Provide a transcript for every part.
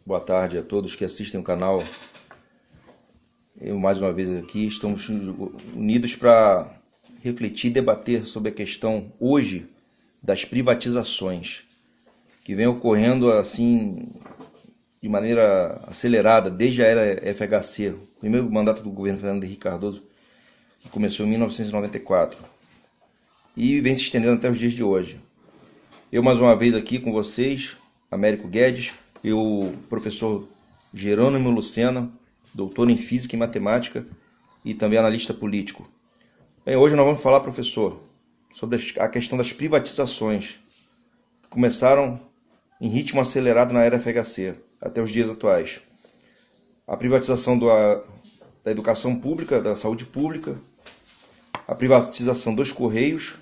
Boa tarde a todos que assistem o canal. Eu mais uma vez aqui, estamos unidos para refletir e debater sobre a questão hoje das privatizações, que vem ocorrendo assim de maneira acelerada desde a era FHC, o primeiro mandato do governo Fernando Henrique Cardoso, que começou em 1994 e vem se estendendo até os dias de hoje. Eu mais uma vez aqui com vocês, Américo Guedes, e o professor Jerônimo Lucena, doutor em Física e Matemática e também analista político. Bem, hoje nós vamos falar, professor, sobre a questão das privatizações, que começaram em ritmo acelerado na era FHC, até os dias atuais. A privatização da educação pública, da saúde pública, a privatização dos Correios,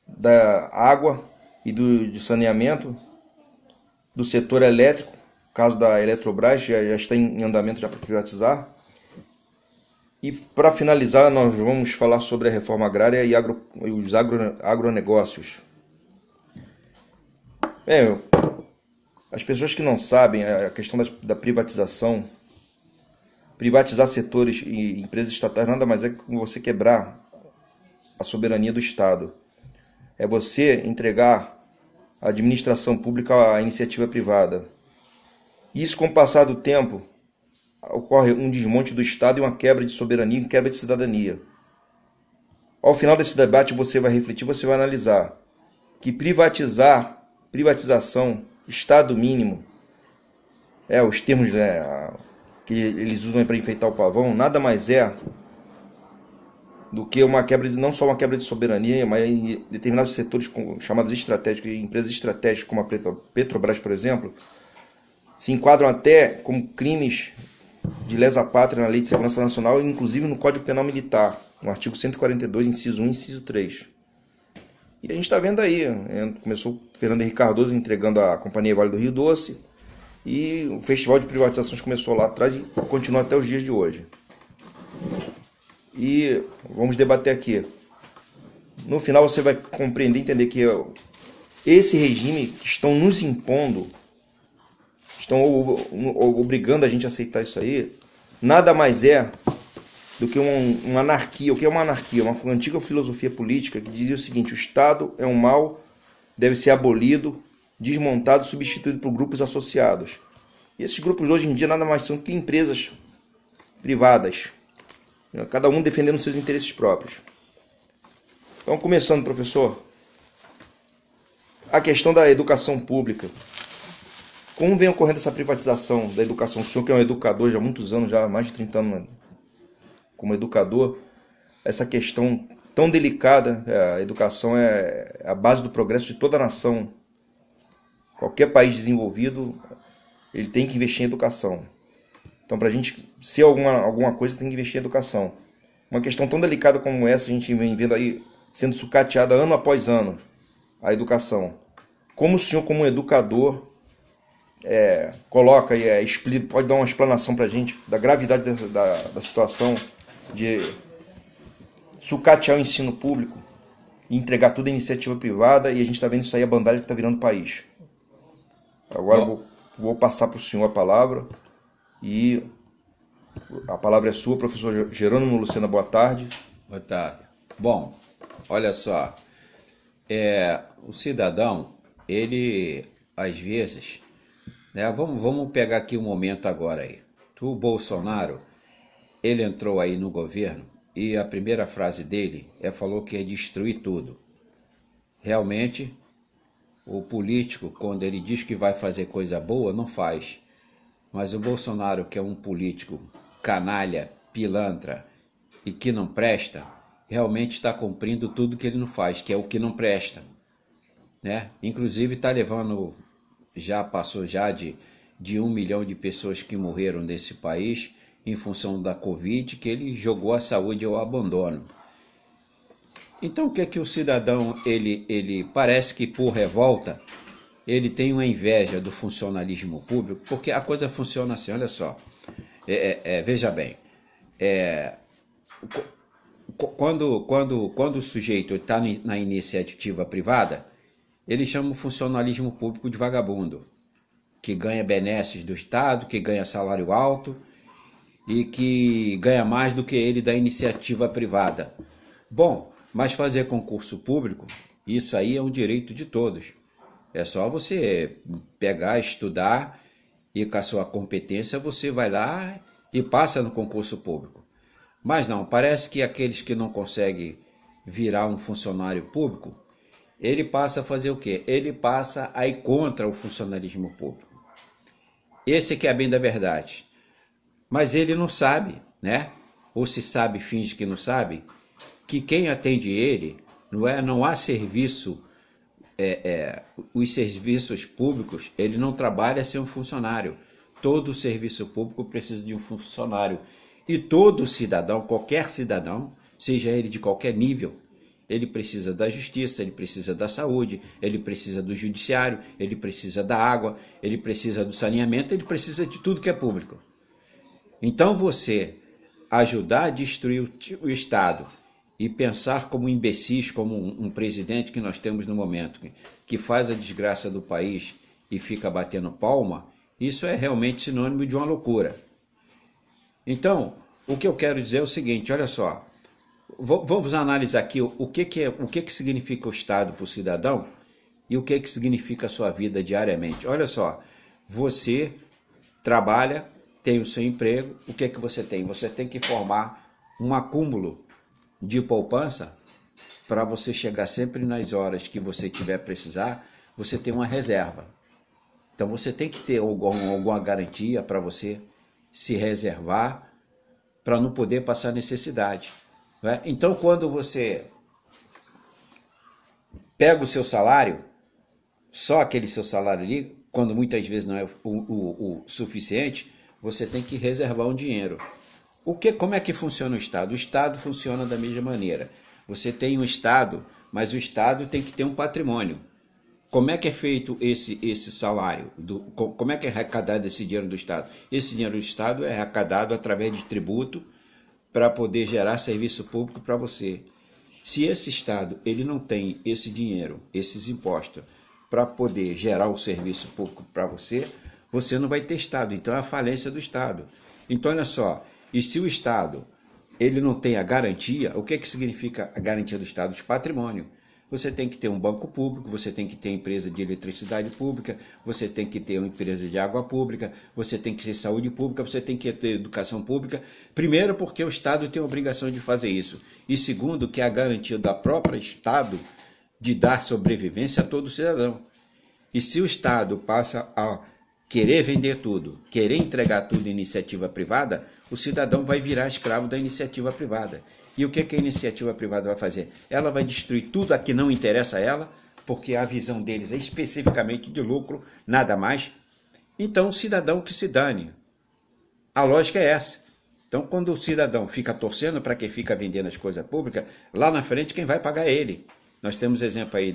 da água e de saneamento, do setor elétrico, o caso da Eletrobras já está em andamento já para privatizar. E para finalizar, nós vamos falar sobre a reforma agrária e os agronegócios. As pessoas que não sabem a questão da privatização, privatizar setores e empresas estatais nada mais é que você quebrar a soberania do Estado. É você entregar a administração pública à iniciativa privada. Isso, com o passar do tempo, ocorre um desmonte do Estado e uma quebra de soberania e quebra de cidadania. Ao final desse debate, você vai refletir, você vai analisar que privatização, Estado mínimo, os termos que eles usam para enfeitar o pavão, nada mais é do que uma quebra, não só uma quebra de soberania, mas em determinados setores chamados estratégicos, empresas estratégicas como a Petrobras, por exemplo, se enquadram até como crimes de lesa pátria na Lei de Segurança Nacional e inclusive no Código Penal Militar, no artigo 142, inciso 1 e inciso 3. E a gente está vendo aí, começou o Fernando Henrique Cardoso entregando a Companhia Vale do Rio Doce, e o festival de privatizações começou lá atrás e continua até os dias de hoje. E vamos debater aqui. No final você vai compreender e entender que esse regime que estão nos impondo, estão obrigando a gente a aceitar isso aí, nada mais é do que uma anarquia. O que é uma anarquia? Uma antiga filosofia política que dizia o seguinte: o Estado é um mal, deve ser abolido, desmontado, substituído por grupos associados. E esses grupos hoje em dia nada mais são que empresas privadas, cada um defendendo seus interesses próprios. Então, começando, professor, a questão da educação pública. Como vem ocorrendo essa privatização da educação? O senhor que é um educador já há muitos anos, já há mais de 30 anos como educador, essa questão tão delicada, a educação é a base do progresso de toda a nação. Qualquer país desenvolvido, ele tem que investir em educação. Então, para a gente ser alguma coisa, tem que investir em educação. Uma questão tão delicada como essa, a gente vem vendo aí sendo sucateada ano após ano, a educação. Como o senhor, como um educador, coloca e pode dar uma explanação para a gente da gravidade da situação de sucatear o ensino público e entregar tudo à iniciativa privada, e a gente está vendo isso aí, a bandalha que está virando o país. Agora vou passar para o senhor a palavra. E a palavra é sua, professor Jerônimo Lucena. Boa tarde. Boa tarde. Bom, olha só, o cidadão, ele, às vezes, vamos pegar aqui um momento agora aí. O Bolsonaro, ele entrou aí no governo e a primeira frase dele falou que ia destruir tudo. Realmente, o político, quando ele diz que vai fazer coisa boa, não faz. Mas o Bolsonaro, que é um político canalha, pilantra e que não presta, realmente está cumprindo tudo que ele não faz, que é o que não presta, né? Inclusive está levando, passou de 1 milhão de pessoas que morreram nesse país em função da Covid, que ele jogou a saúde ao abandono. Então o que é que o cidadão, ele parece que por revolta, ele tem uma inveja do funcionalismo público, porque a coisa funciona assim, olha só, veja bem, quando o sujeito está na iniciativa privada, Ele chama o funcionalismo público de vagabundo, que ganha benesses do Estado, que ganha salário alto e que ganha mais do que ele da iniciativa privada. Bom, mas fazer concurso público, isso aí é um direito de todos. É só você pegar, estudar e com a sua competência você vai lá e passa no concurso público. Mas não, parece que aqueles que não conseguem virar um funcionário público, ele passa a fazer o quê? Ele passa a ir contra o funcionalismo público. Esse que é bem da verdade. Mas ele não sabe, né? Ou se sabe, finge que não sabe, que quem atende ele não há serviço, os serviços públicos, ele não trabalha sem um funcionário. Todo serviço público precisa de um funcionário. E todo cidadão, qualquer cidadão, seja ele de qualquer nível, ele precisa da justiça, ele precisa da saúde, ele precisa do judiciário, ele precisa da água, ele precisa do saneamento, ele precisa de tudo que é público. Então você ajudar a destruir o Estado e pensar como imbecis, como um presidente que nós temos no momento, que faz a desgraça do país e fica batendo palma, isso é realmente sinônimo de uma loucura. Então, o que eu quero dizer é o seguinte, olha só, vamos analisar aqui o que significa o Estado para o cidadão e o que significa a sua vida diariamente. Olha só, você trabalha, tem o seu emprego, o que você tem? Você tem que formar um acúmulo de poupança para você chegar sempre nas horas que você tiver precisar, você tem uma reserva. Então você tem que ter alguma garantia para você se reservar para não poder passar necessidade. Né? Então quando você pega o seu salário, só aquele seu salário ali, quando muitas vezes não é o suficiente, você tem que reservar um dinheiro. Como é que funciona o Estado? O Estado funciona da mesma maneira. Você tem um Estado, mas o Estado tem que ter um patrimônio. Como é que é feito esse salário? Como é que é arrecadado esse dinheiro do Estado? Esse dinheiro do Estado é arrecadado através de tributo para poder gerar serviço público para você. Se esse Estado ele não tem esse dinheiro, esses impostos, para poder gerar o serviço público para você, você não vai ter Estado. Então é a falência do Estado. Então olha só, e se o Estado ele não tem a garantia, o que significa a garantia do Estado? Os patrimônios. Você tem que ter um banco público, você tem que ter empresa de eletricidade pública, você tem que ter uma empresa de água pública, você tem que ter saúde pública, você tem que ter educação pública. Primeiro, porque o Estado tem a obrigação de fazer isso. E segundo, que é a garantia do próprio Estado de dar sobrevivência a todo cidadão. E se o Estado passa a querer vender tudo, querer entregar tudo em iniciativa privada, o cidadão vai virar escravo da iniciativa privada. E o que a iniciativa privada vai fazer? Ela vai destruir tudo a que não interessa a ela, porque a visão deles é especificamente de lucro, nada mais. Então o cidadão que se dane. A lógica é essa. Então quando o cidadão fica torcendo para quem fica vendendo as coisas públicas, lá na frente quem vai pagar é ele. Nós temos exemplo aí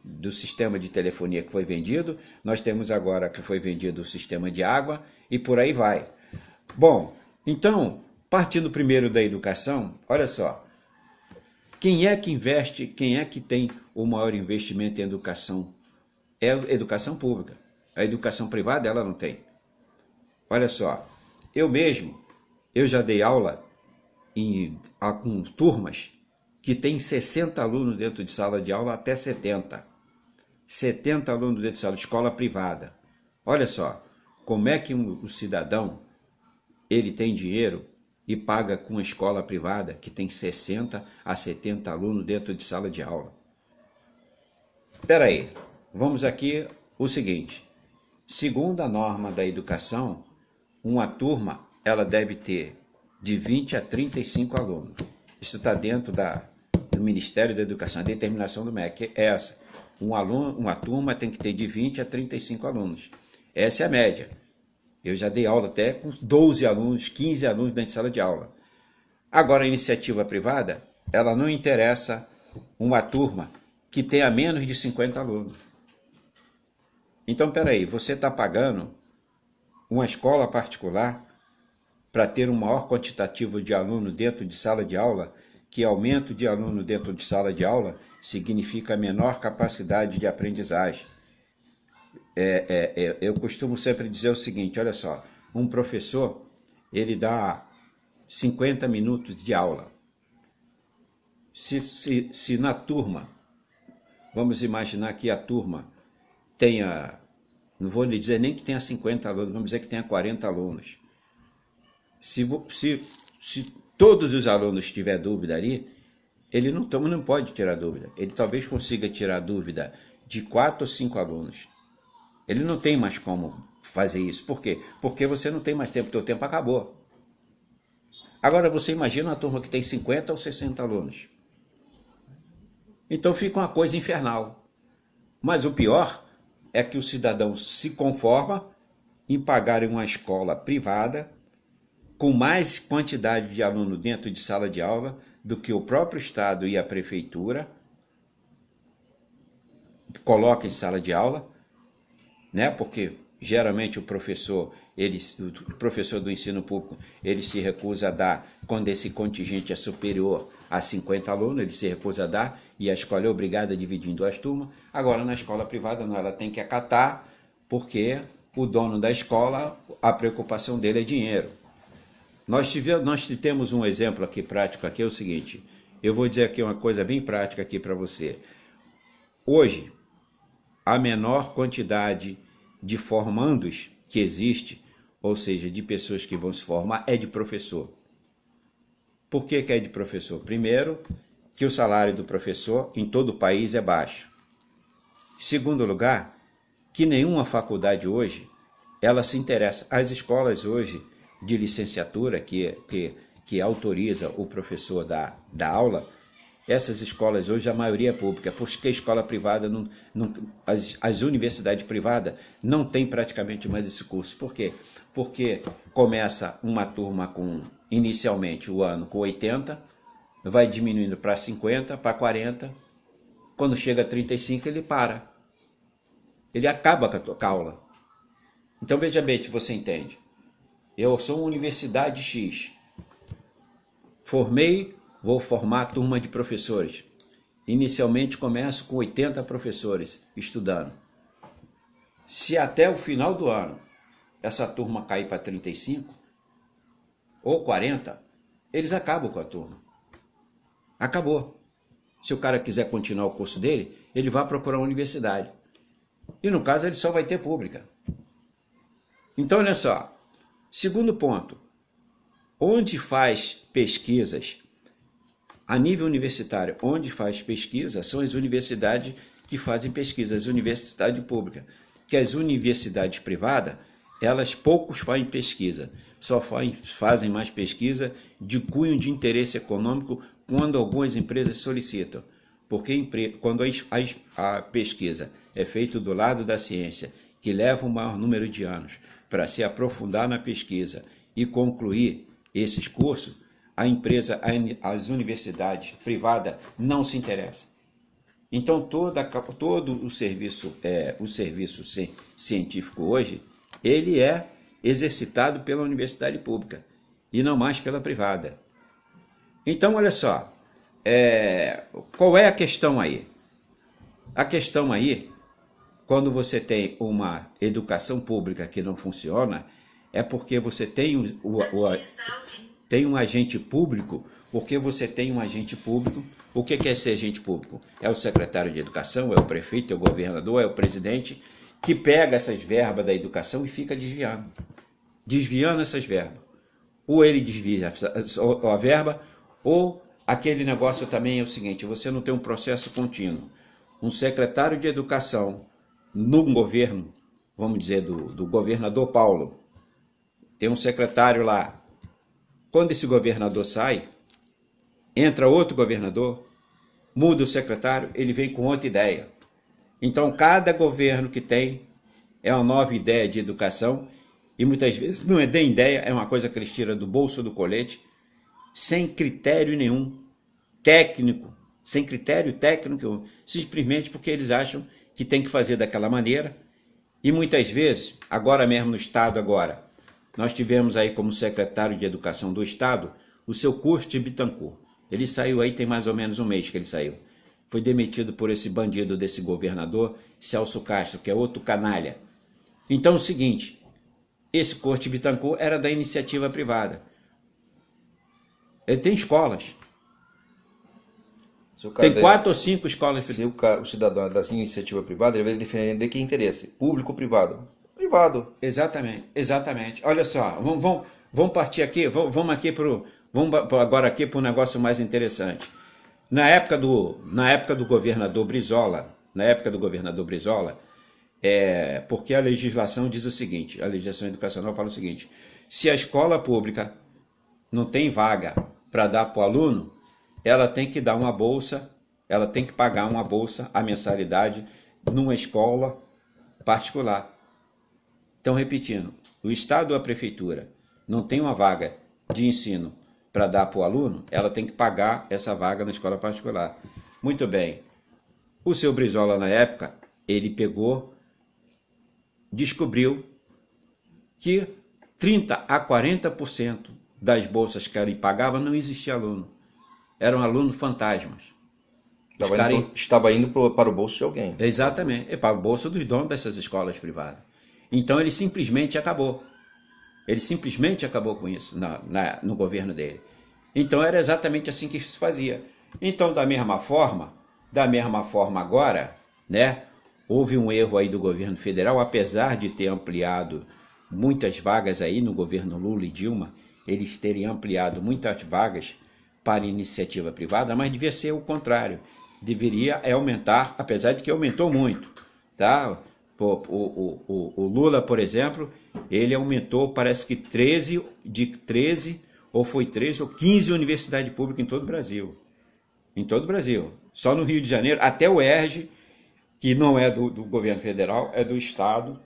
do sistema de telefonia que foi vendido, nós temos agora que foi vendido o sistema de água e por aí vai. Bom, então, partindo primeiro da educação, olha só, quem é que investe, quem é que tem o maior investimento em educação? É a educação pública. A educação privada ela não tem. Olha só, eu já dei aula com turmas que tem 60 alunos dentro de sala de aula até 70. 70 alunos dentro de sala de escola privada. Olha só, como é que o cidadão ele tem dinheiro e paga com uma escola privada que tem 60 a 70 alunos dentro de sala de aula. Espera aí, vamos aqui o seguinte. Segundo a norma da educação, uma turma ela deve ter de 20 a 35 alunos. Isso está dentro do Ministério da Educação, a determinação do MEC é essa. Uma turma tem que ter de 20 a 35 alunos. Essa é a média. Eu já dei aula até com 12 alunos, 15 alunos dentro de sala de aula. Agora, a iniciativa privada, ela não interessa uma turma que tenha menos de 50 alunos. Então, peraí, você está pagando uma escola particular para ter um maior quantitativo de alunos dentro de sala de aula que aumento de aluno dentro de sala de aula significa menor capacidade de aprendizagem. Eu costumo sempre dizer o seguinte, olha só, um professor, ele dá 50 minutos de aula. Se na turma, vamos imaginar que a turma tenha, não vou lhe dizer nem que tenha 50 alunos, vamos dizer que tenha 40 alunos. Se todos os alunos tiverem dúvida ali, ele não pode tirar dúvida. Ele talvez consiga tirar dúvida de 4 ou 5 alunos. Ele não tem mais como fazer isso. Por quê? Porque você não tem mais tempo, teu tempo acabou. Agora você imagina uma turma que tem 50 ou 60 alunos. Então fica uma coisa infernal. Mas o pior é que o cidadão se conforma em pagar em uma escola privada com mais quantidade de aluno dentro de sala de aula do que o próprio Estado e a Prefeitura coloca em sala de aula, né? Porque geralmente o professor do ensino público, ele se recusa a dar quando esse contingente é superior a 50 alunos, ele se recusa a dar e a escola é obrigada a dividir em 2 turmas. Agora, na escola privada, não, ela tem que acatar, porque o dono da escola, a preocupação dele é dinheiro. Nós temos um exemplo aqui prático, aqui é o seguinte, eu vou dizer aqui uma coisa bem prática aqui para você. Hoje, a menor quantidade de formandos que existe, ou seja, de pessoas que vão se formar, é de professor. Por que é de professor? Primeiro, que o salário do professor em todo o país é baixo. Segundo lugar, que nenhuma faculdade hoje, ela se interessa. As escolas hoje de licenciatura que autoriza o professor da aula, essas escolas hoje, a maioria é pública, porque a escola privada, as universidades privadas não têm praticamente mais esse curso. Por quê? Porque começa uma turma inicialmente o ano com 80, vai diminuindo para 50, para 40, quando chega a 35 ele para. Ele acaba com a aula. Então veja bem se você entende. Eu sou uma universidade X, vou formar a turma de professores. Inicialmente começo com 80 professores estudando. Se até o final do ano essa turma cair para 35 ou 40, eles acabam com a turma. Acabou. Se o cara quiser continuar o curso dele, ele vai procurar uma universidade. E no caso ele só vai ter pública. Então olha só, segundo ponto, onde faz pesquisas a nível universitário, onde faz pesquisa, são as universidades que fazem pesquisa, as universidades públicas. Que as universidades privadas, elas poucos fazem pesquisa, só fazem mais pesquisa de cunho de interesse econômico quando algumas empresas solicitam. Porque quando a pesquisa é feita do lado da ciência, que leva um maior número de anos para se aprofundar na pesquisa e concluir esses cursos, as universidades privadas não se interessam. Então todo o serviço científico hoje, ele é exercitado pela universidade pública e não mais pela privada. Então olha só, qual é a questão aí? A questão aí, quando você tem uma educação pública que não funciona, é porque você tem um agente público, porque você tem um agente público. O que é ser agente público? É o secretário de educação, é o prefeito, é o governador, é o presidente, que pega essas verbas da educação e fica desviando essas verbas. Ou ele desvia a verba, ou aquele negócio também é o seguinte, você não tem um processo contínuo. Um secretário de educação no governo, vamos dizer, do governador Paulo, tem um secretário lá. Quando esse governador sai, entra outro governador, muda o secretário, ele vem com outra ideia. Então, cada governo que tem é uma nova ideia de educação e muitas vezes não é de ideia, é uma coisa que eles tiram do bolso do colete, sem critério nenhum, técnico, sem critério técnico, simplesmente porque eles acham que tem que fazer daquela maneira. E muitas vezes, agora mesmo no Estado, nós tivemos aí como secretário de Educação do Estado o seu Curso de Bittencourt. Ele saiu aí tem mais ou menos um mês que ele saiu. Foi demitido por esse bandido desse governador, Celso Castro, que é outro canalha. Então é o seguinte, esse Corte Bittencourt era da iniciativa privada. Ele tem escolas. Tem 4 ou 5 escolas. Se o cidadão é da iniciativa privada, ele vai defender que interesse? Público ou privado? Privado. Exatamente, exatamente. Olha só, vamos partir aqui, vamos agora aqui para um negócio mais interessante. Na época do governador Brizola, porque a legislação diz o seguinte, a legislação educacional fala o seguinte, se a escola pública não tem vaga para dar para o aluno, ela tem que dar uma bolsa, ela tem que pagar uma bolsa, a mensalidade, numa escola particular. Então, repetindo, o Estado ou a Prefeitura não tem uma vaga de ensino para dar para o aluno, ela tem que pagar essa vaga na escola particular. Muito bem. O seu Brizola, na época, ele descobriu que 30% a 40% das bolsas que ele pagava não existia aluno. Eram alunos fantasmas. Estava indo para o bolso de alguém. Exatamente, para o bolso dos donos dessas escolas privadas. Então ele simplesmente acabou. Ele simplesmente acabou com isso no governo dele. Então era exatamente assim que se fazia. Então, da mesma forma agora, né, houve um erro aí do governo federal, apesar de ter ampliado muitas vagas aí no governo Lula e Dilma, eles terem ampliado muitas vagas para iniciativa privada, mas devia ser o contrário. Deveria aumentar, apesar de que aumentou muito, tá? O Lula, por exemplo, ele aumentou, parece que 13 ou 15 universidades públicas em todo o Brasil. Em todo o Brasil. Só no Rio de Janeiro, até o ERJ, que não é do governo federal, é do Estado,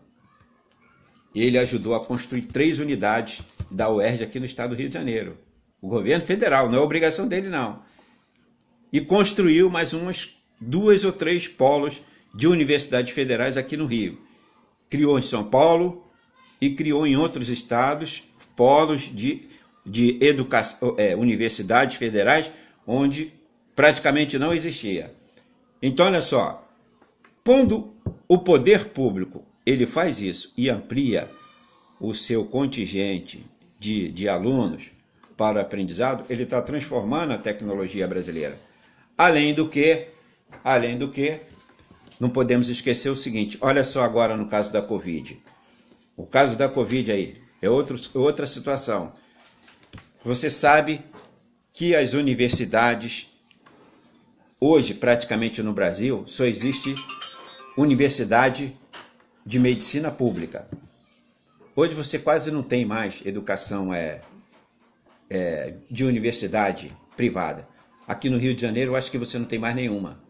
ele ajudou a construir 3 unidades da UERJ aqui no estado do Rio de Janeiro. O governo federal, não é obrigação dele não. E construiu mais 2 ou 3 polos de universidades federais aqui no Rio. Criou em São Paulo e criou em outros estados polos de educação, universidades federais onde praticamente não existia. Então, olha só, quando o poder público ele faz isso e amplia o seu contingente de alunos para o aprendizado, ele está transformando a tecnologia brasileira. Além do que, não podemos esquecer o seguinte, olha só agora no caso da Covid. O caso da Covid aí é outra situação. Você sabe que as universidades, hoje praticamente no Brasil, só existe universidade de medicina pública. Hoje você quase não tem mais educação de universidade privada. Aqui no Rio de Janeiro eu acho que você não tem mais nenhuma.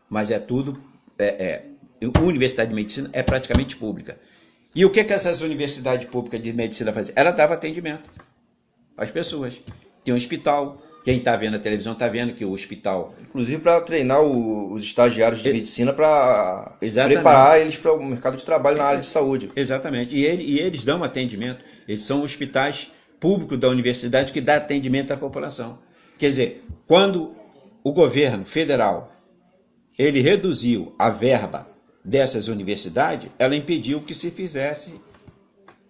Mas é tudo... Universidade de medicina é praticamente pública. E o que essas universidades públicas de medicina faziam? Ela dava atendimento às pessoas. Tem um hospital... Quem está vendo a televisão está vendo que o hospital... Inclusive para treinar os estagiários de medicina para preparar eles para o mercado de trabalho na área de saúde. Exatamente. E eles dão atendimento. Eles são hospitais públicos da universidade que dá atendimento à população. Quer dizer, quando o governo federal ele reduziu a verba dessas universidades, ela impediu que se fizesse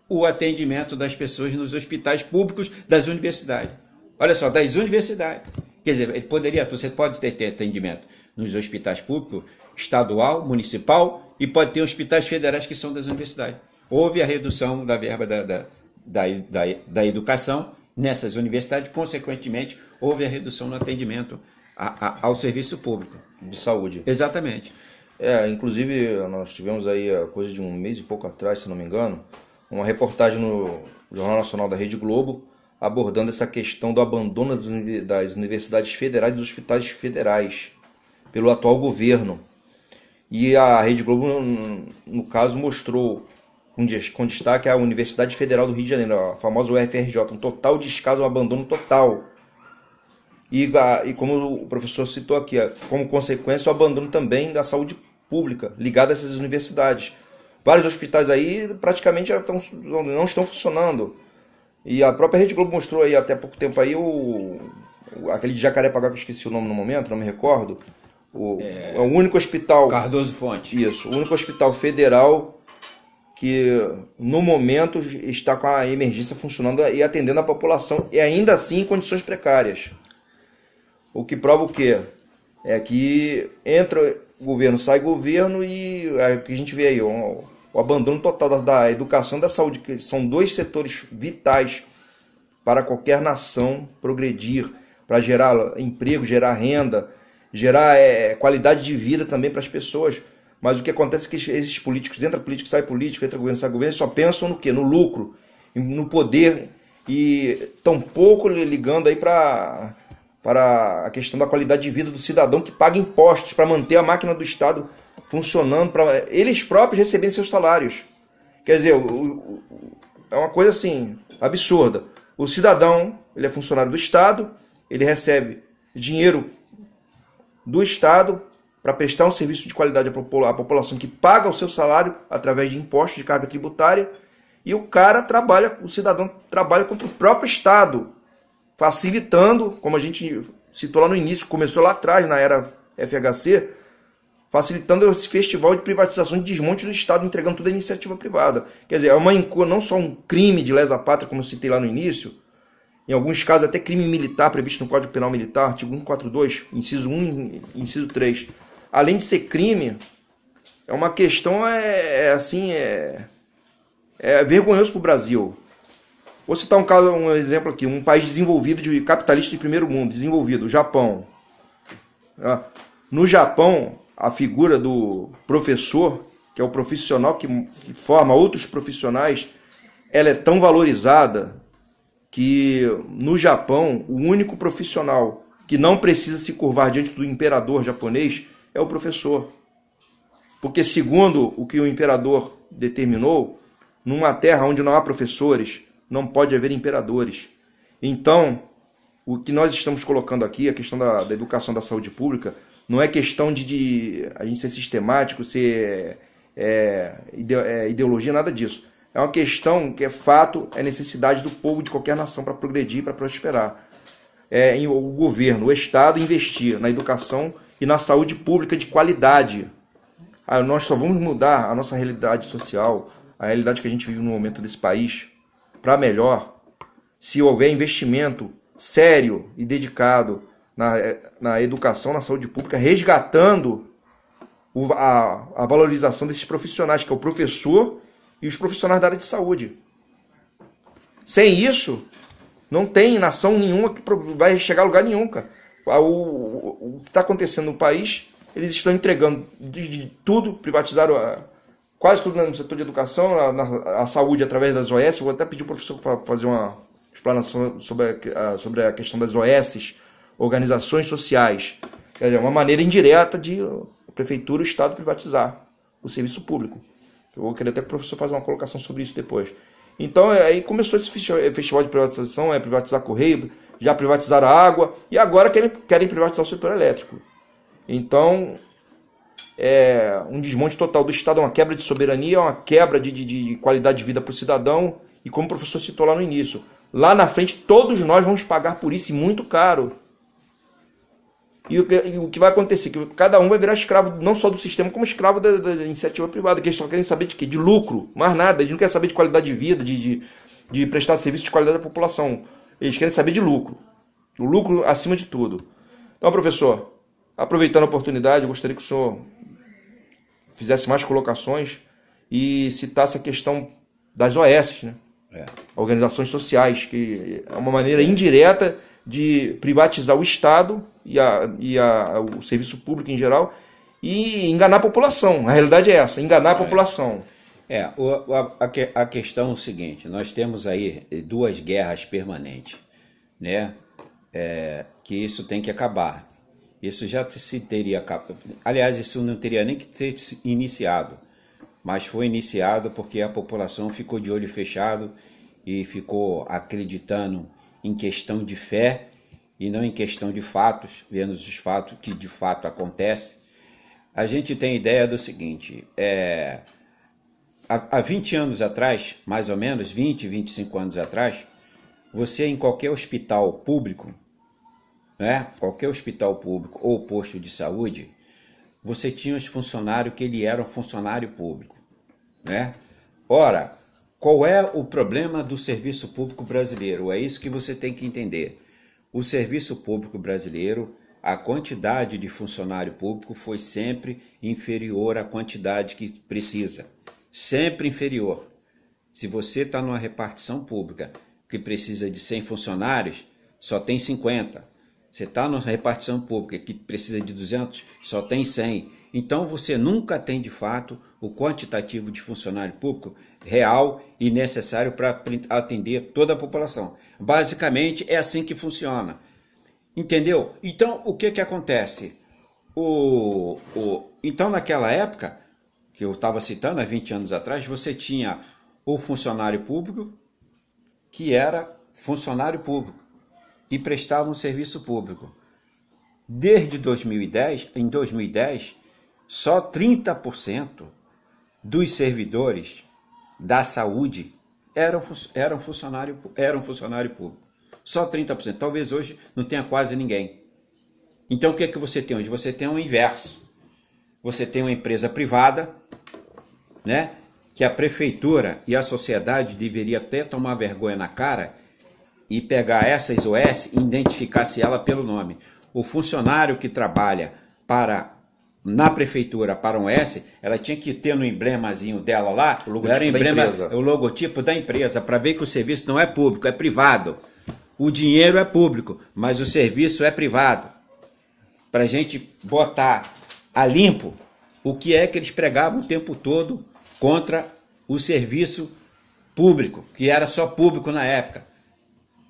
o atendimento das pessoas nos hospitais públicos das universidades. Olha só, das universidades. Quer dizer, você pode ter atendimento nos hospitais públicos, estadual, municipal, e pode ter hospitais federais que são das universidades. Houve a redução da verba da educação nessas universidades, consequentemente, houve a redução no atendimento ao serviço público. De saúde. Exatamente. Inclusive, nós tivemos aí, coisa de um mês e pouco atrás, se não me engano, uma reportagem no Jornal Nacional da Rede Globo, abordando essa questão do abandono das universidades federais e dos hospitais federais pelo atual governo. E a Rede Globo, no caso, mostrou com destaque a Universidade Federal do Rio de Janeiro, a famosa UFRJ, um total descaso, um abandono total. E como o professor citou aqui, como consequência, o abandono também da saúde pública, ligada a essas universidades. Vários hospitais aí praticamente não estão funcionando. E a própria Rede Globo mostrou aí até pouco tempo aí aquele de Jacarepaguá, que eu esqueci o nome no momento, não me recordo. É o único hospital... Cardoso Fonte. Isso, o único hospital federal que no momento está com a emergência funcionando e atendendo a população, e ainda assim em condições precárias. O que prova o quê? É que entra governo, sai governo, e o que a gente vê aí, o abandono total da educação e da saúde, que são dois setores vitais para qualquer nação progredir, para gerar emprego, gerar renda, gerar qualidade de vida também para as pessoas. Mas o que acontece é que esses políticos, entra político, sai político, entra governo, sai governo, eles só pensam no quê? No lucro, no poder, e tão pouco ligando aí para a questão da qualidade de vida do cidadão que paga impostos para manter a máquina do Estado funcionando, para eles próprios receberem seus salários. Quer dizer, é uma coisa assim, absurda. O cidadão, ele é funcionário do Estado, ele recebe dinheiro do Estado para prestar um serviço de qualidade à população que paga o seu salário através de impostos, de carga tributária, e o cidadão trabalha contra o próprio Estado, facilitando, como a gente citou lá no início, começou lá atrás, na era FHC, facilitando esse festival de privatização e desmonte do Estado, entregando tudo à iniciativa privada. Quer dizer, não só um crime de lesa-pátria, como eu citei lá no início, em alguns casos até crime militar previsto no Código Penal Militar, artigo 142, inciso 1 e inciso 3. Além de ser crime, é uma questão, vergonhoso para o Brasil. Vou citar um exemplo aqui, um país desenvolvido, capitalista de primeiro mundo, desenvolvido, o Japão. No Japão, a figura do professor, que é o profissional que forma outros profissionais, ela é tão valorizada que no Japão, o único profissional que não precisa se curvar diante do imperador japonês é o professor. Porque segundo o que o imperador determinou, numa terra onde não há professores, não pode haver imperadores. Então, o que nós estamos colocando aqui, a questão da educação, da saúde pública, não é questão de a gente ser sistemático, ser ideologia, nada disso. É uma questão que é fato, é necessidade do povo de qualquer nação para progredir, para prosperar. O governo, o Estado investir na educação e na saúde pública de qualidade. Nós só vamos mudar a nossa realidade social, a realidade que a gente vive no momento desse país, para melhor, se houver investimento sério e dedicado na educação, na saúde pública, resgatando a valorização desses profissionais, que é o professor e os profissionais da área de saúde. Sem isso, não tem nação nenhuma que vai chegar a lugar nenhum, cara. O que está acontecendo no país, eles estão entregando de tudo, privatizaram quase tudo no setor de educação, a saúde através das OS. Vou até pedir o professor para fazer uma explanação sobre a questão das OS, organizações sociais. É uma maneira indireta de a prefeitura, o Estado privatizar o serviço público. Eu vou querer até que o professor faça uma colocação sobre isso depois. Então, aí começou esse festival de privatização, privatizar Correio, já privatizaram a água, e agora querem privatizar o setor elétrico. Então, é um desmonte total do Estado, uma quebra de soberania, uma quebra de qualidade de vida para o cidadão, e como o professor citou lá no início, lá na frente todos nós vamos pagar por isso, e muito caro. E o que vai acontecer? Que cada um vai virar escravo, não só do sistema, como escravo da iniciativa privada, que eles só querem saber de quê? De lucro, mais nada. Eles não querem saber de qualidade de vida, de prestar serviço de qualidade à população. Eles querem saber de lucro. O lucro acima de tudo. Então, professor, aproveitando a oportunidade, eu gostaria que o senhor fizesse mais colocações e citasse a questão das OS, né? Organizações sociais, que é uma maneira indireta de privatizar o Estado e o serviço público em geral e enganar a população. A realidade é essa, enganar a população. A questão é o seguinte, nós temos aí duas guerras permanentes, né? Que isso tem que acabar. Isso já se teria acabado. Aliás, isso não teria nem que ter iniciado, mas foi iniciado porque a população ficou de olho fechado e ficou acreditando em questão de fé e não em questão de fatos, vendo os fatos que de fato acontecem. A gente tem ideia do seguinte, há 20 anos atrás, mais ou menos, 20, 25 anos atrás, você em qualquer hospital público, né? Qualquer hospital público ou posto de saúde, você tinha os funcionários que ele era um funcionário público, né? Ora, qual é o problema do serviço público brasileiro? É isso que você tem que entender. O serviço público brasileiro, a quantidade de funcionário público foi sempre inferior à quantidade que precisa. Sempre inferior. Se você está numa repartição pública que precisa de 100 funcionários, só tem 50. Você está numa repartição pública que precisa de 200, só tem 100. Então você nunca tem de fato o quantitativo de funcionário público real e necessário para atender toda a população. Basicamente é assim que funciona. Entendeu? Então o que acontece? Então naquela época, que eu estava citando há 20 anos atrás, você tinha o funcionário público que era funcionário público e prestava um serviço público. Desde 2010, em 2010, só 30% dos servidores da saúde eram funcionário público. Só 30%. Talvez hoje não tenha quase ninguém. Então o que é que você tem hoje? Você tem o inverso. Você tem uma empresa privada, né, que a prefeitura e a sociedade deveria até tomar vergonha na cara e pegar essas OS e identificar-se ela pelo nome. O funcionário que trabalha na prefeitura para um OS, ela tinha que ter no emblemazinho dela lá, o logotipo da empresa, para ver que o serviço não é público, é privado. O dinheiro é público, mas o serviço é privado. Para a gente botar a limpo o que é que eles pregavam o tempo todo contra o serviço público, que era só público na época,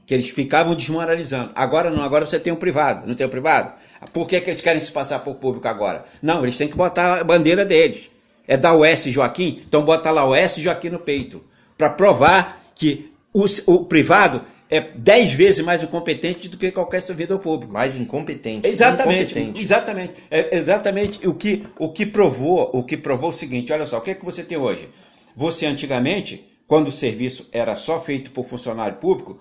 que eles ficavam desmoralizando. Agora não, agora você tem o privado, não tem o privado? Por que eles querem se passar por público agora? Não, eles têm que botar a bandeira deles. É da OS Joaquim, então bota lá OS Joaquim no peito, para provar que o privado é 10 vezes mais incompetente do que qualquer servidor público. Mais incompetente. Exatamente. Incompetente. Exatamente. É exatamente o que provou o seguinte, olha só, o que é que você tem hoje? Você antigamente, quando o serviço era só feito por funcionário público,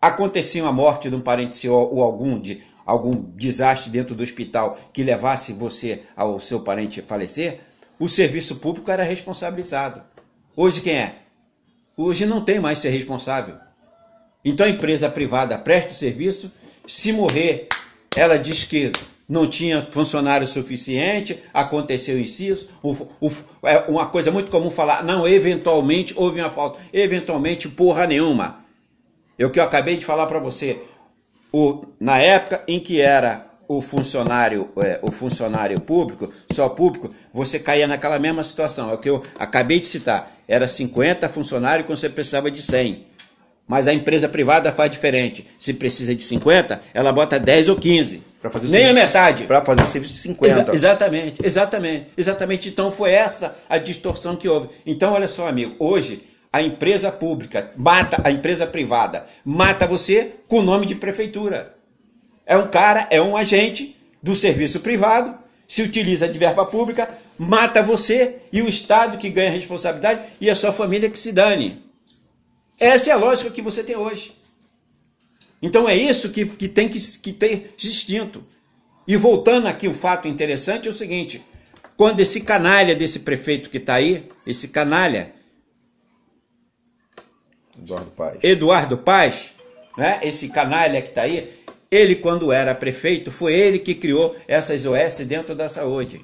acontecia uma morte de um parente seu ou algum desastre dentro do hospital que levasse você ao seu parente falecer, o serviço público era responsabilizado. Hoje quem é? Hoje não tem mais ser responsável. Então a empresa privada presta o serviço, se morrer, ela diz que não tinha funcionário suficiente, aconteceu inciso, é uma coisa muito comum falar, não, eventualmente houve uma falta, eventualmente porra nenhuma. É o que eu acabei de falar para você, na época em que era o funcionário público, só público, você caía naquela mesma situação, é o que eu acabei de citar, era 50 funcionários quando você precisava de 100. Mas a empresa privada faz diferente. Se precisa de 50, ela bota 10 ou 15. Nem a metade. Para fazer o serviço de 50. Exatamente. Então foi essa a distorção que houve. Então, olha só, amigo, hoje a empresa pública mata a empresa privada, mata você com o nome de prefeitura. É um agente do serviço privado, se utiliza de verba pública, mata você e o Estado que ganha a responsabilidade e a sua família que se dane. Essa é a lógica que você tem hoje. Então é isso que tem que ter distinto. E voltando aqui, um fato interessante é o seguinte, quando esse canalha desse prefeito que está aí, esse canalha, Eduardo Paes, né, esse canalha que está aí, ele quando era prefeito, foi ele que criou essas OS dentro da saúde.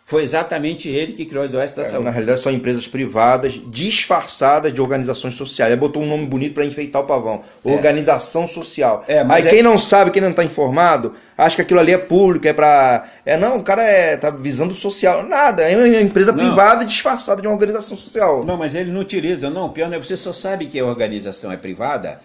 Foi exatamente ele que criou as OS da saúde. Na realidade, são empresas privadas disfarçadas de organizações sociais. Ele botou um nome bonito para enfeitar o pavão. Organização social. Mas quem não sabe, quem não está informado, acha que aquilo ali é público, é para... Não, o cara está visando o social. Nada, é uma empresa privada disfarçada de uma organização social. Não, mas ele não utiliza. Não, pior não é, você só sabe que a organização é privada.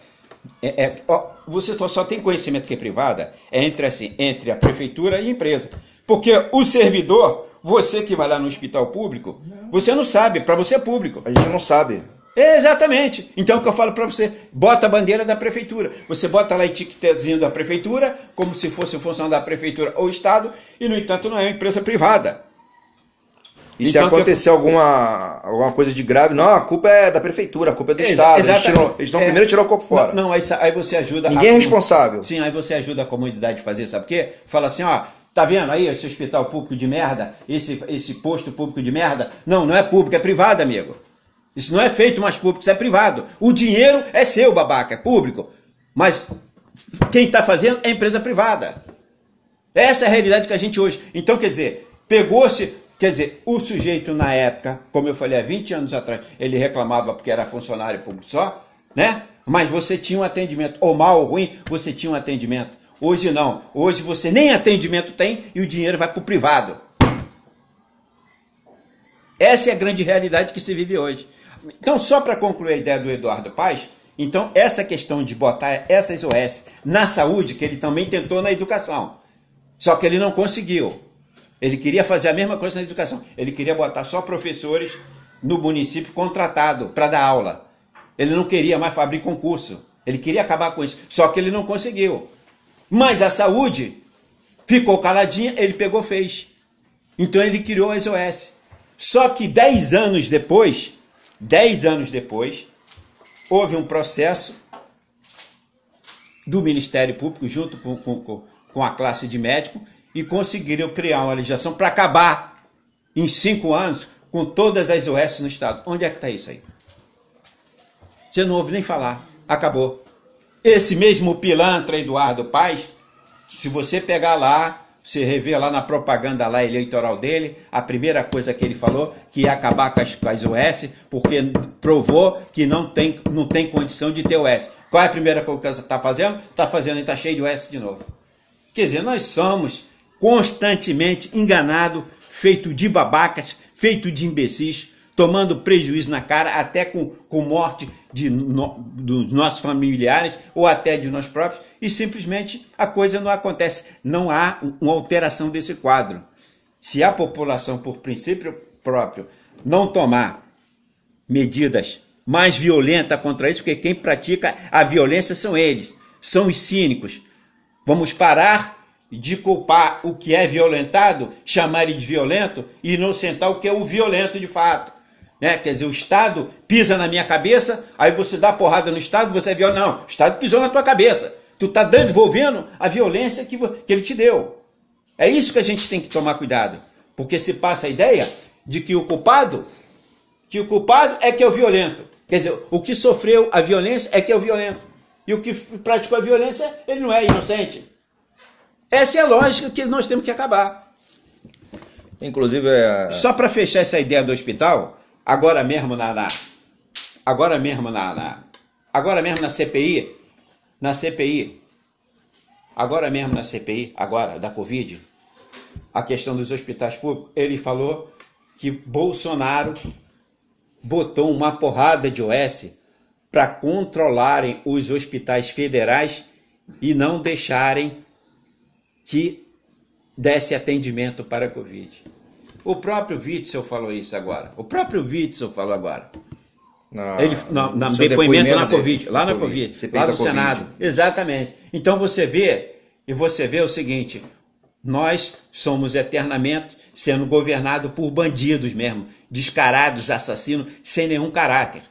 Você só tem conhecimento que é privada entre a prefeitura e a empresa. Porque o servidor... Você que vai lá no hospital público, você não sabe, para você é público. A gente não sabe. Exatamente. Então o que eu falo para você, bota a bandeira da prefeitura. Você bota lá a etiquetazinha da prefeitura, como se fosse função da prefeitura ou Estado, e no entanto não é uma empresa privada. E se acontecer alguma coisa de grave, não, a culpa é da prefeitura, a culpa é do Estado. Eles estão primeiro tirar o corpo fora. Não, aí você ajuda... Ninguém é responsável. Sim, aí você ajuda a comunidade a fazer, sabe por quê? Fala assim, ó, tá vendo aí esse hospital público de merda, esse posto público de merda? Não é público, é privado, amigo. Isso não é feito mais público, isso é privado. O dinheiro é seu, babaca, é público. Mas quem está fazendo é empresa privada. Essa é a realidade que a gente hoje... Então, quer dizer, o sujeito na época, como eu falei há 20 anos atrás, ele reclamava porque era funcionário público só, né? Mas você tinha um atendimento, ou mal ou ruim, você tinha um atendimento. Hoje não. Hoje você nem atendimento tem e o dinheiro vai para o privado. Essa é a grande realidade que se vive hoje. Então, só para concluir a ideia do Eduardo Paes, então essa questão de botar essas OS na saúde, que ele também tentou na educação, só que ele não conseguiu. Ele queria fazer a mesma coisa na educação. Ele queria botar só professores no município contratado para dar aula. Ele não queria mais abrir concurso. Ele queria acabar com isso. Só que ele não conseguiu. Mas a saúde ficou caladinha, ele pegou e fez. Então ele criou as OS. Só que 10 anos depois, houve um processo do Ministério Público junto com a classe de médicos e conseguiram criar uma legislação para acabar em 5 anos com todas as OS no estado. Onde é que está isso aí? Você não ouve nem falar. Acabou. Esse mesmo pilantra Eduardo Paes, se você pegar lá, você rever lá na propaganda lá eleitoral dele, a primeira coisa que ele falou que ia acabar com as OS, porque provou que não tem condição de ter OS. Qual é a primeira coisa que você está fazendo? Está fazendo e está cheio de OS de novo. Quer dizer, nós somos constantemente enganados, feito de babacas, feito de imbecis, tomando prejuízo na cara, até com morte dos nossos familiares ou até de nós próprios, e simplesmente a coisa não acontece. Não há uma alteração desse quadro. Se a população, por princípio próprio, não tomar medidas mais violentas contra isso, porque quem pratica a violência são eles, são os cínicos. Vamos parar de culpar o que é violentado, chamar ele de violento e inocentar o que é o violento de fato. Né? Quer dizer, o Estado pisa na minha cabeça, aí você dá porrada no Estado, você é violento. Não, o Estado pisou na tua cabeça. Tu está devolvendo a violência que ele te deu. É isso que a gente tem que tomar cuidado. Porque se passa a ideia de que o culpado é que é o violento. Quer dizer, o que sofreu a violência é que é o violento. E o que praticou a violência, ele não é inocente. Essa é a lógica que nós temos que acabar. Inclusive, só para fechar essa ideia do hospital, agora mesmo na CPI, agora da Covid, a questão dos hospitais públicos, ele falou que Bolsonaro botou uma porrada de OS para controlarem os hospitais federais e não deixarem que desse atendimento para a Covid. O próprio Witzel falou isso agora. Ele, no depoimento na Covid, lá na Covid, lá no Senado. Exatamente. Então você vê o seguinte, nós somos eternamente sendo governados por bandidos mesmo, descarados, assassinos, sem nenhum caráter,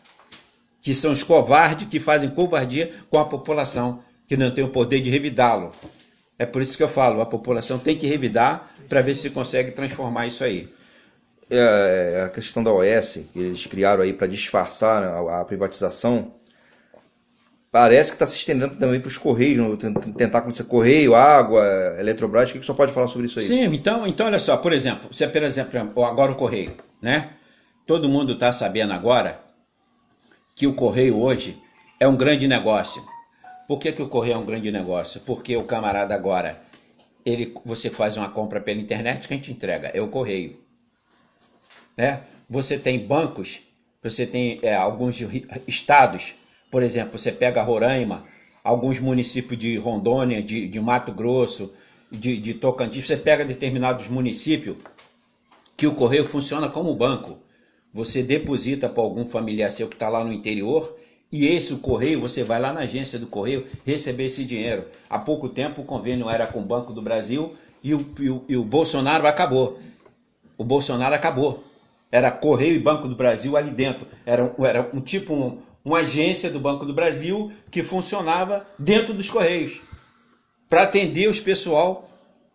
que são os covardes que fazem covardia com a população, que não tem o poder de revidá-lo. É por isso que eu falo, a população tem que revidar para ver se consegue transformar isso aí. A questão da OS, que eles criaram aí para disfarçar a privatização, parece que está se estendendo também para os Correios, tentar acontecer Correio, Água, Eletrobras. O que você pode falar sobre isso aí? Sim, então olha só, por exemplo, agora o Correio, né? Todo mundo está sabendo agora que o Correio hoje é um grande negócio. Por que o Correio é um grande negócio? Porque o camarada agora, você faz uma compra pela internet, quem te entrega é o Correio. Né? Você tem bancos, você tem alguns estados, por exemplo, você pega Roraima, alguns municípios de Rondônia, de Mato Grosso, de Tocantins, você pega determinados municípios que o Correio funciona como banco. Você deposita para algum familiar seu que está lá no interior, e o Correio, você vai lá na agência do Correio receber esse dinheiro. Há pouco tempo o convênio era com o Banco do Brasil e o Bolsonaro acabou. O Bolsonaro acabou. Era Correio e Banco do Brasil ali dentro. Era uma agência do Banco do Brasil que funcionava dentro dos Correios para atender os pessoal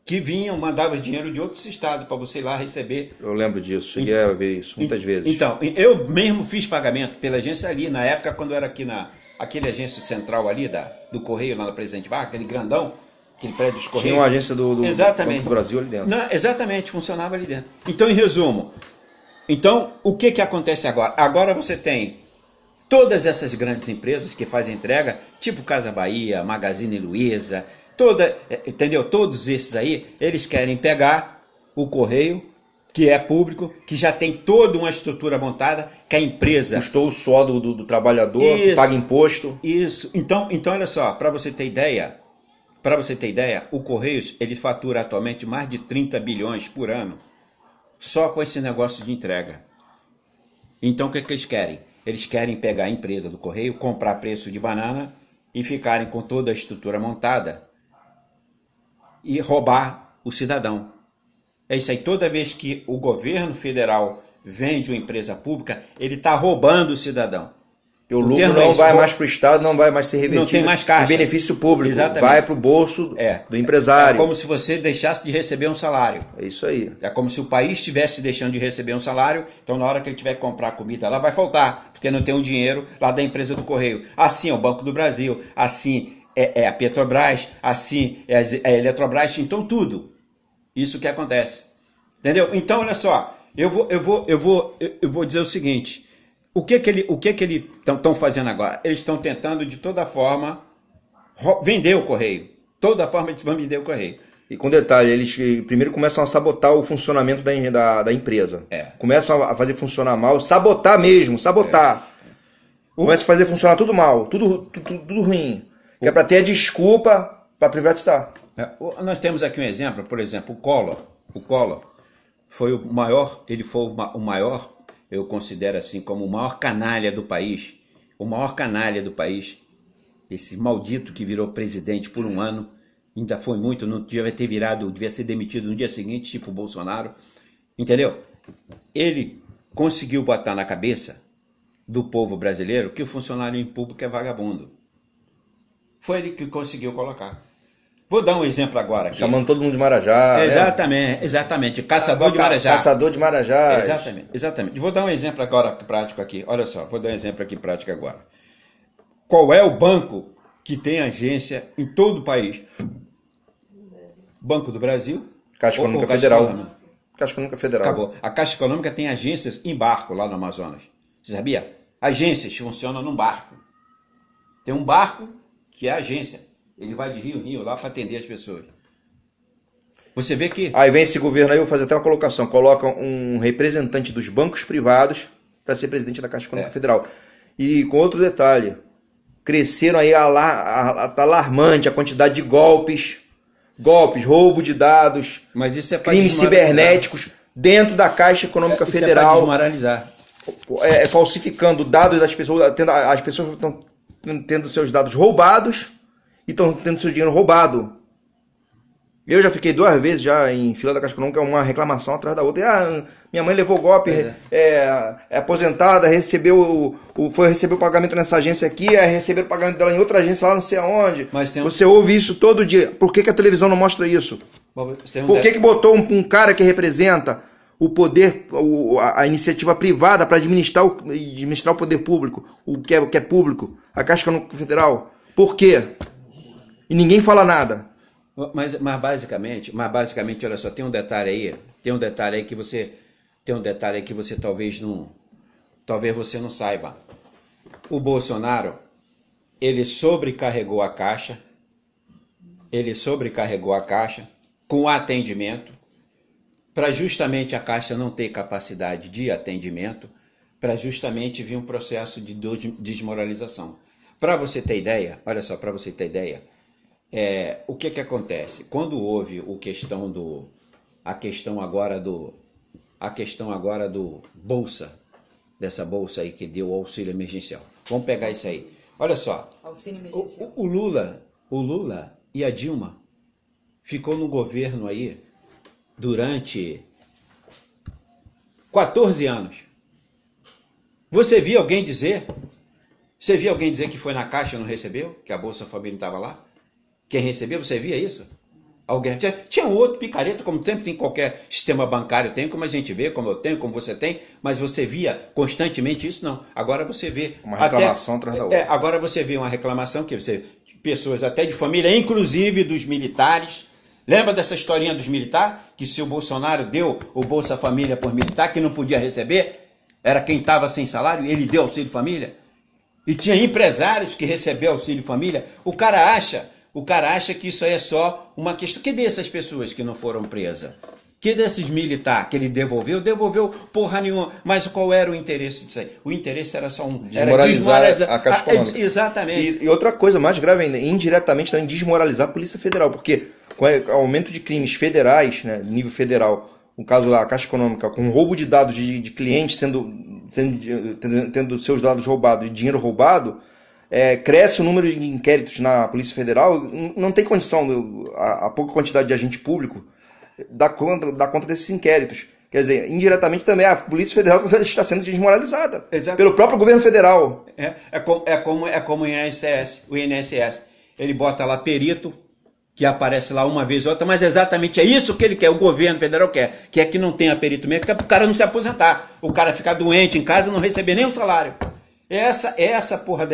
que vinham, mandavam dinheiro de outros estados para você ir lá receber. Eu lembro disso, cheguei a ver isso muitas vezes. Então, eu mesmo fiz pagamento pela agência ali, na época quando eu era aqui aquele agência central ali do Correio, lá na Presidente Vargas, aquele grandão, aquele prédio dos Correios. Tinha uma agência do Banco do Brasil ali dentro. Não, exatamente, funcionava ali dentro. Então, em resumo, o que acontece agora? Agora você tem todas essas grandes empresas que fazem entrega, tipo Casa Bahia, Magazine Luiza, entendeu? Todos esses aí, eles querem pegar o Correio, que é público, que já tem toda uma estrutura montada, que a empresa... Custou o suor do trabalhador, isso, que paga imposto. Isso. Então olha só, para você ter ideia, o Correios, ele fatura atualmente mais de 30 bilhões por ano, só com esse negócio de entrega. Então o que eles querem? Eles querem pegar a empresa do Correio, comprar preço de banana e ficarem com toda a estrutura montada e roubar o cidadão. É isso aí. Toda vez que o governo federal vende uma empresa pública, ele está roubando o cidadão. E o lucro não vai mais para o Estado, não vai mais ser revertido. Não tem mais caixa. O benefício público. Exatamente. Vai para o bolso do empresário. É como se você deixasse de receber um salário. É isso aí. É como se o país estivesse deixando de receber um salário, então na hora que ele tiver que comprar comida lá, vai faltar, porque não tem um dinheiro lá da empresa do Correio. Assim é o Banco do Brasil, assim é a Petrobras, assim é a Eletrobras, então tudo. Isso que acontece. Entendeu? Então, olha só, eu vou dizer o seguinte, o que eles estão fazendo agora? Eles estão tentando, de toda forma, vender o Correio. Toda forma eles vão vender o Correio. E com detalhe, eles primeiro começam a sabotar o funcionamento da empresa. Começam a fazer funcionar mal, sabotar mesmo, sabotar. Começa a fazer funcionar tudo mal, tudo ruim. Que é para ter a desculpa para privatizar. Nós temos aqui um exemplo, por exemplo, o Collor foi o maior, eu considero assim, como o maior canalha do país. O maior canalha do país. Esse maldito que virou presidente por um ano, ainda foi muito, não devia ter virado, devia ser demitido no dia seguinte, tipo o Bolsonaro. Entendeu? Ele conseguiu botar na cabeça do povo brasileiro que o funcionário público é vagabundo. Foi ele que conseguiu colocar. Vou dar um exemplo agora aqui. Chamando todo mundo de Marajá. Exatamente. Caçador de Marajá. Caçador de Marajá. Exatamente. Vou dar um exemplo agora prático aqui. Olha só, vou dar um exemplo aqui prático agora. Qual é o banco que tem agência em todo o país? Banco do Brasil. Caixa Econômica Federal. Caixa Econômica Federal. Acabou. A Caixa Econômica tem agências em barco lá no Amazonas. Você sabia? Agências funcionam num barco. Tem um barco que é a agência. Ele vai de rio em rio lá para atender as pessoas. Você vê que... Aí vem esse governo aí, eu vou fazer até uma colocação. Coloca um representante dos bancos privados para ser presidente da Caixa Econômica Federal. E com outro detalhe, cresceram aí tá alarmante a quantidade de golpes, roubo de dados, mas isso é crimes cibernéticos dentro da Caixa Econômica Federal. É desmoralizar. Falsificando dados das pessoas, as pessoas estão tendo seus dados roubados e estão tendo seu dinheiro roubado. Eu já fiquei 2 vezes já em fila da Caixa Econômica, uma reclamação atrás da outra. Minha mãe levou golpe, é aposentada, foi receber o pagamento nessa agência aqui, receber o pagamento dela em outra agência lá não sei aonde. Você ouve isso todo dia. Por que a televisão não mostra isso? Por que botou um cara que representa o poder, a iniciativa privada para administrar o poder público, o que é público, a Caixa Econômica Federal? Por quê? E ninguém fala nada. Mas basicamente, olha só, tem um detalhe aí que você talvez você não saiba. O Bolsonaro, ele sobrecarregou a Caixa com atendimento, para justamente a Caixa não ter capacidade de atendimento, para justamente vir um processo de desmoralização. Para você ter ideia, olha só, o que acontece? Quando houve a questão agora do bolsa, dessa bolsa aí que deu o auxílio emergencial. Vamos pegar isso aí. Olha só, o Lula e a Dilma ficou no governo aí durante 14 anos. Você via alguém dizer? Você via alguém dizer que foi na Caixa e não recebeu? Que a Bolsa Família estava lá? Quem recebeu, você via isso? Alguém tinha um outro picareta, como sempre tem em qualquer sistema bancário, tem, como a gente vê, como eu tenho, como você tem, mas você via constantemente isso? Não. Agora você vê... Uma reclamação atrás da outra. Agora você vê uma reclamação que você... Pessoas até de família, inclusive dos militares. Lembra dessa historinha dos militares? Que se o Bolsonaro deu o Bolsa Família por militar, que não podia receber, era quem estava sem salário, ele deu Auxílio Família. E tinha empresários que receberam Auxílio Família. O cara acha que isso aí é só uma questão. Que dessas pessoas que não foram presas? Que desses militares que ele devolveu? Devolveu porra nenhuma. Mas qual era o interesse disso aí? O interesse era só um... Desmoralizar a Caixa Econômica. Exatamente. E outra coisa mais grave ainda, indiretamente também desmoralizar a Polícia Federal, porque com o aumento de crimes federais, né, nível federal, no caso lá, a Caixa Econômica, com roubo de dados de clientes tendo seus dados roubados e dinheiro roubado, cresce o número de inquéritos na Polícia Federal, não tem condição, a pouca quantidade de agente público, dar conta desses inquéritos. Quer dizer, indiretamente também a Polícia Federal está sendo desmoralizada. Exato. Pelo próprio governo federal. É como o INSS. Ele bota lá perito, que aparece lá uma vez ou outra, mas exatamente é isso que ele quer, o governo federal quer. Que não tenha perito mesmo, que é para o cara não se aposentar. O cara ficar doente em casa e não receber nem o salário. Essa porra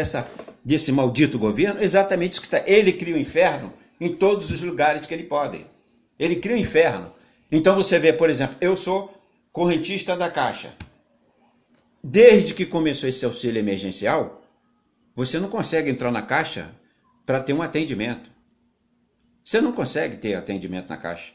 desse maldito governo, exatamente isso que está. Ele cria o inferno em todos os lugares que ele pode. Ele cria o inferno. Então você vê, por exemplo, eu sou correntista da Caixa. Desde que começou esse auxílio emergencial, você não consegue entrar na Caixa para ter um atendimento. Você não consegue ter atendimento na Caixa.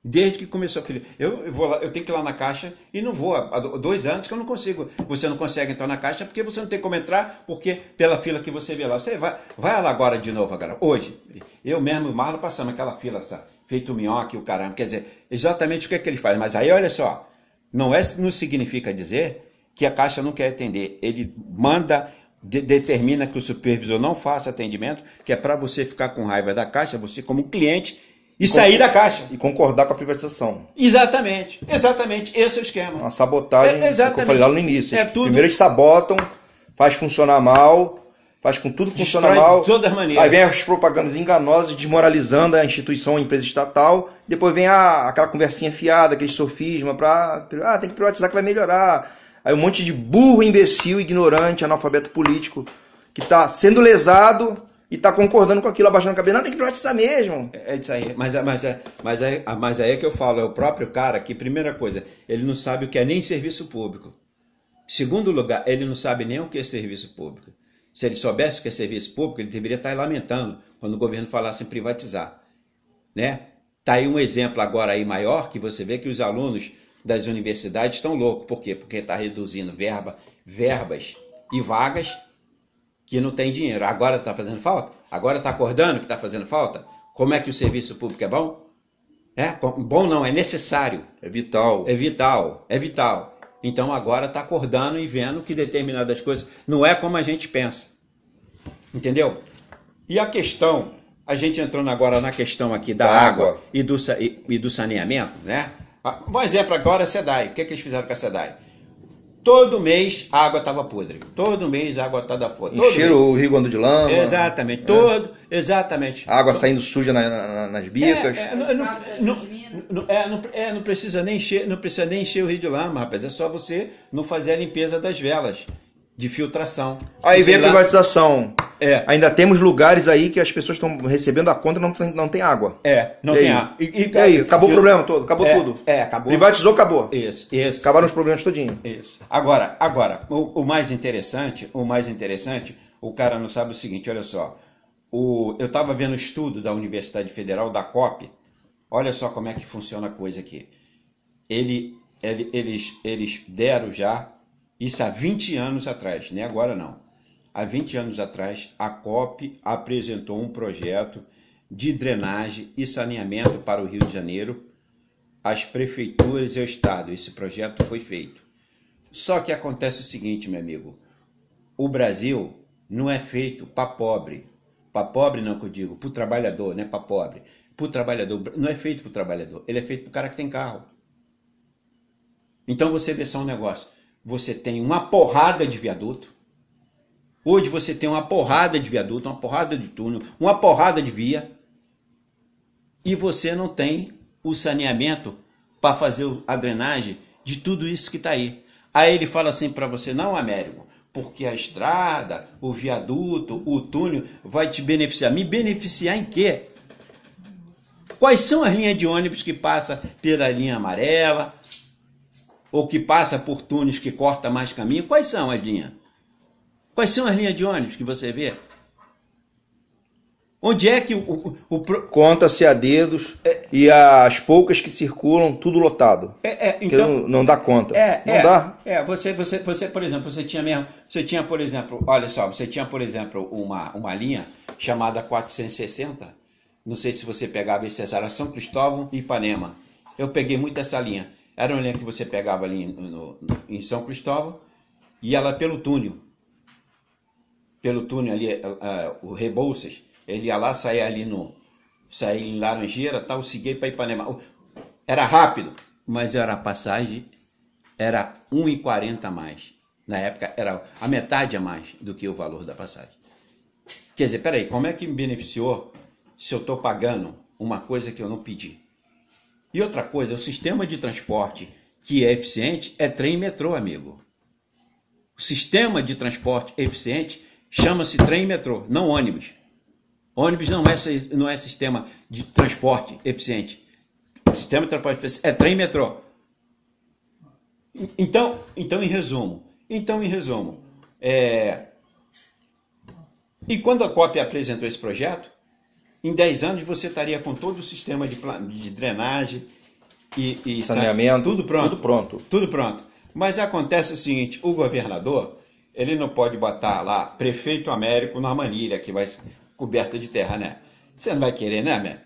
Desde que começou a filha. Eu tenho que ir lá na Caixa e não vou. Há 2 anos que eu não consigo. Você não consegue entrar na Caixa porque você não tem como entrar, porque pela fila que você vê lá. Você vai lá agora de novo, agora. Hoje. Eu mesmo, Marlon, passamos aquela fila, feito minhoque, o caramba. Quer dizer, exatamente o que é que ele faz. Mas aí, olha só, não significa dizer que a Caixa não quer atender. Ele manda, determina que o supervisor não faça atendimento, que é para você ficar com raiva da Caixa, você como cliente, e sair da Caixa. E concordar com a privatização. Exatamente. Esse é o esquema. Uma sabotagem, que eu falei lá no início. Primeiro eles sabotam, faz funcionar mal, faz com tudo funcionar mal. De todas as maneiras. Aí vem as propagandas enganosas, desmoralizando a instituição, a empresa estatal. Depois vem aquela conversinha fiada, aquele sofisma tem que privatizar que vai melhorar. Aí um monte de burro, imbecil, ignorante, analfabeto político, que está sendo lesado e está concordando com aquilo, abaixando a cabeça. Não, tem que privatizar mesmo. É isso aí. Mas aí é que eu falo, é o próprio cara que, primeira coisa, ele não sabe o que é nem serviço público. Segundo lugar, ele não sabe nem o que é serviço público. Se ele soubesse o que é serviço público, ele deveria estar lamentando quando o governo falasse em privatizar. Né? Tá aí um exemplo agora aí maior, que você vê que os alunos das universidades estão loucos. Por quê? Porque está reduzindo verbas e vagas que não tem dinheiro. Agora está fazendo falta? Agora está acordando que está fazendo falta? Como é que o serviço público é bom? Bom não, é necessário. É vital. É vital. Então agora está acordando e vendo que determinadas coisas não é como a gente pensa. Entendeu? E a questão, a gente entrando agora na questão aqui da água e do saneamento, né? Um exemplo agora é a SEDAI. O que eles fizeram com a SEDAI? Todo mês a água estava podre. Todo mês a água estava podre. Encheram o Rio Grande de Lama. Exatamente. Exatamente. A água saindo suja nas bicas. Não precisa nem encher o Rio de Lama, rapaz. É só você não fazer a limpeza das velas de filtração. Aí vem a privatização. Ainda temos lugares aí que as pessoas estão recebendo a conta e não tem água. Não tem água. E aí, acabou o problema todo, acabou tudo. Acabou. Privatizou, acabou. Isso. Acabaram os problemas todinho. Isso. Agora, o mais interessante, o cara não sabe o seguinte, olha só. Eu estava vendo um estudo da Universidade Federal, da COP. Olha só como é que funciona a coisa aqui. Eles deram já isso há 20 anos atrás, nem agora não. Há 20 anos atrás, a COP apresentou um projeto de drenagem e saneamento para o Rio de Janeiro, as prefeituras e o Estado. Esse projeto foi feito. Só que acontece o seguinte, meu amigo, o Brasil não é feito para pobre. Para pobre não que eu digo, para o trabalhador, não é para pobre. Para o trabalhador, não é feito para o trabalhador, ele é feito para o cara que tem carro. Então você vê só um negócio. Você tem uma porrada de viaduto. Hoje você tem uma porrada de viaduto, uma porrada de túnel, uma porrada de via. E você não tem o saneamento para fazer a drenagem de tudo isso que está aí. Aí ele fala assim para você, não, Américo, porque a estrada, o viaduto, o túnel vai te beneficiar. Me beneficiar em quê? Quais são as linhas de ônibus que passam pela linha amarela? Ou que passa por túneis que corta mais caminho? Quais são as linhas? Quais são as linhas de ônibus que você vê? Onde é que Conta-se a dedos e as poucas que circulam, tudo lotado. Então, não dá conta. Não dá. Você, por exemplo, você tinha, por exemplo, olha só, você tinha, por exemplo, uma linha chamada 460. Não sei se você pegava esse, era São Cristóvão e Ipanema. Eu peguei muito essa linha. Era uma linha que você pegava ali em São Cristóvão e ela pelo túnel. Pelo túnel ali, o Rebouças. Ele ia lá, saía em Laranjeira, tal, seguia para Ipanema. Era rápido, mas era a passagem, era 1,40 a mais. Na época era a metade a mais do que o valor da passagem. Quer dizer, peraí, como é que me beneficiou se eu estou pagando uma coisa que eu não pedi? E outra coisa, o sistema de transporte que é eficiente é trem e metrô, amigo. O sistema de transporte eficiente chama-se trem e metrô, não ônibus. Ônibus não é sistema de transporte eficiente. O sistema de transporte eficiente é trem e metrô. Então, em resumo, e quando a COP apresentou esse projeto, em 10 anos você estaria com todo o sistema de drenagem e saneamento, tudo pronto. Mas acontece o seguinte, o governador, ele não pode botar lá prefeito Américo na manilha, que vai ser coberta de terra, né? Você não vai querer, né, Américo?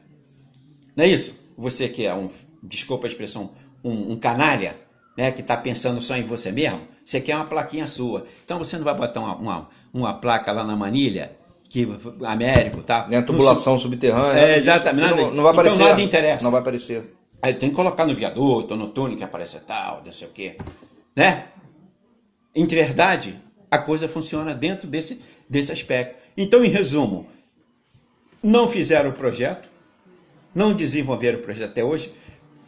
Não é isso? Você que é desculpa a expressão, um canalha, né, que está pensando só em você mesmo, você quer uma plaquinha sua. Então você não vai botar uma placa lá na manilha, que Américo, tá? Nem a tubulação subterrânea. Exatamente. Não vai aparecer. Então nada interessa. Não vai aparecer. Aí tem que colocar no viaduto, no túnel que aparece tal, não sei o quê. Né? Em verdade, a coisa funciona dentro desse aspecto. Então, em resumo, não fizeram o projeto, não desenvolveram o projeto até hoje,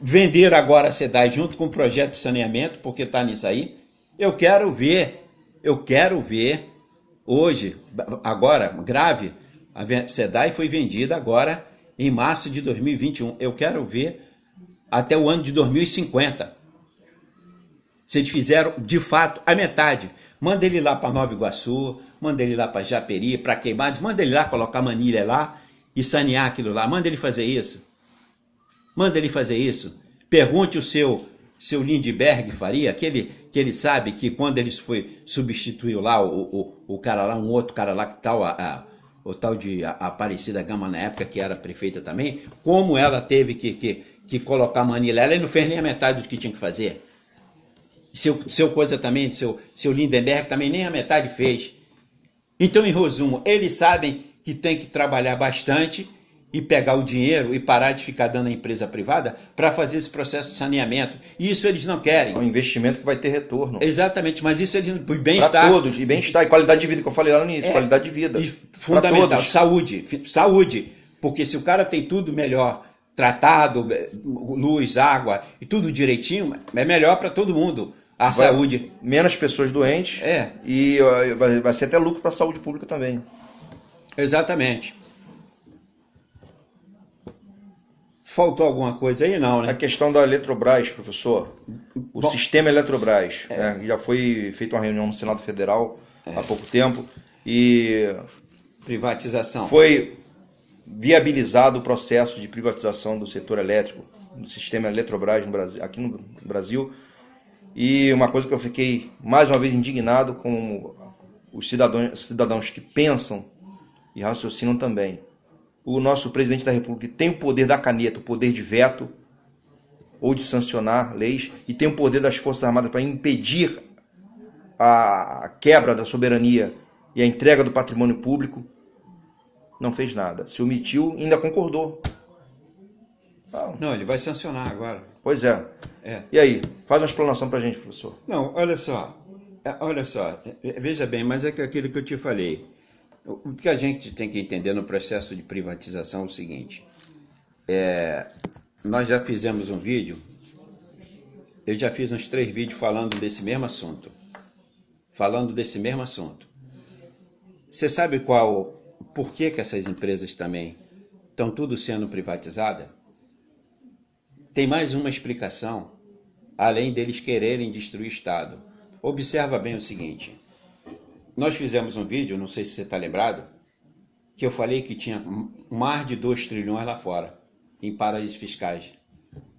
venderam agora a SEDAI junto com o projeto de saneamento, porque está nisso aí. Eu quero ver hoje, agora, grave, a SEDAI foi vendida agora em março de 2021. Eu quero ver até o ano de 2050. Se eles fizeram, de fato, a metade. Manda ele lá para Nova Iguaçu, manda ele lá para Japeri, para Queimados, manda ele lá colocar manilha lá e sanear aquilo lá. Manda ele fazer isso. Pergunte o seu Lindbergh Faria, que ele sabe que quando ele substituiu lá o cara lá, um outro cara lá, que tal, o tal de Aparecida Gama na época, que era prefeita também, como ela teve que colocar manilha. Ela não fez nem a metade do que tinha que fazer. Seu coisa também, seu Lindenberg também nem a metade fez. Então, em resumo, eles sabem que tem que trabalhar bastante e pegar o dinheiro e parar de ficar dando a empresa privada para fazer esse processo de saneamento. E isso eles não querem. É um investimento que vai ter retorno. Exatamente, mas isso eles não... Bem-estar. Para todos, e bem-estar, e qualidade de vida, que eu falei lá no início, qualidade de vida. E fundamental, saúde. Porque se o cara tem tudo melhor tratado, luz, água e tudo direitinho, é melhor para todo mundo. A saúde. Menos pessoas doentes e vai ser até lucro para a saúde pública também. Exatamente. Faltou alguma coisa aí, não, né? A questão da Eletrobras, professor. O sistema Eletrobras. Né? Já foi feita uma reunião no Senado Federal há pouco tempo e... Privatização. Foi viabilizado o processo de privatização do setor elétrico, do sistema Eletrobras no Brasil, aqui no Brasil. E uma coisa que eu fiquei mais uma vez indignado com os cidadãos que pensam e raciocinam também. O nosso presidente da República tem o poder da caneta, o poder de veto ou de sancionar leis, e tem o poder das Forças Armadas para impedir a quebra da soberania e a entrega do patrimônio público. Não fez nada. Se omitiu e ainda concordou. Não, ele vai sancionar agora. Pois é. E aí? Faz uma explanação para a gente, professor. Não, olha só, veja bem, mas é que aquilo que eu te falei. O que a gente tem que entender no processo de privatização é o seguinte. Nós já fizemos um vídeo, eu já fiz uns 3 vídeos falando desse mesmo assunto. Você sabe por que essas empresas também estão tudo sendo privatizadas? Tem mais uma explicação, além deles quererem destruir o Estado. Observa bem o seguinte, nós fizemos um vídeo, não sei se você está lembrado, que eu falei que tinha mais de 2 trilhões lá fora, em paraísos fiscais.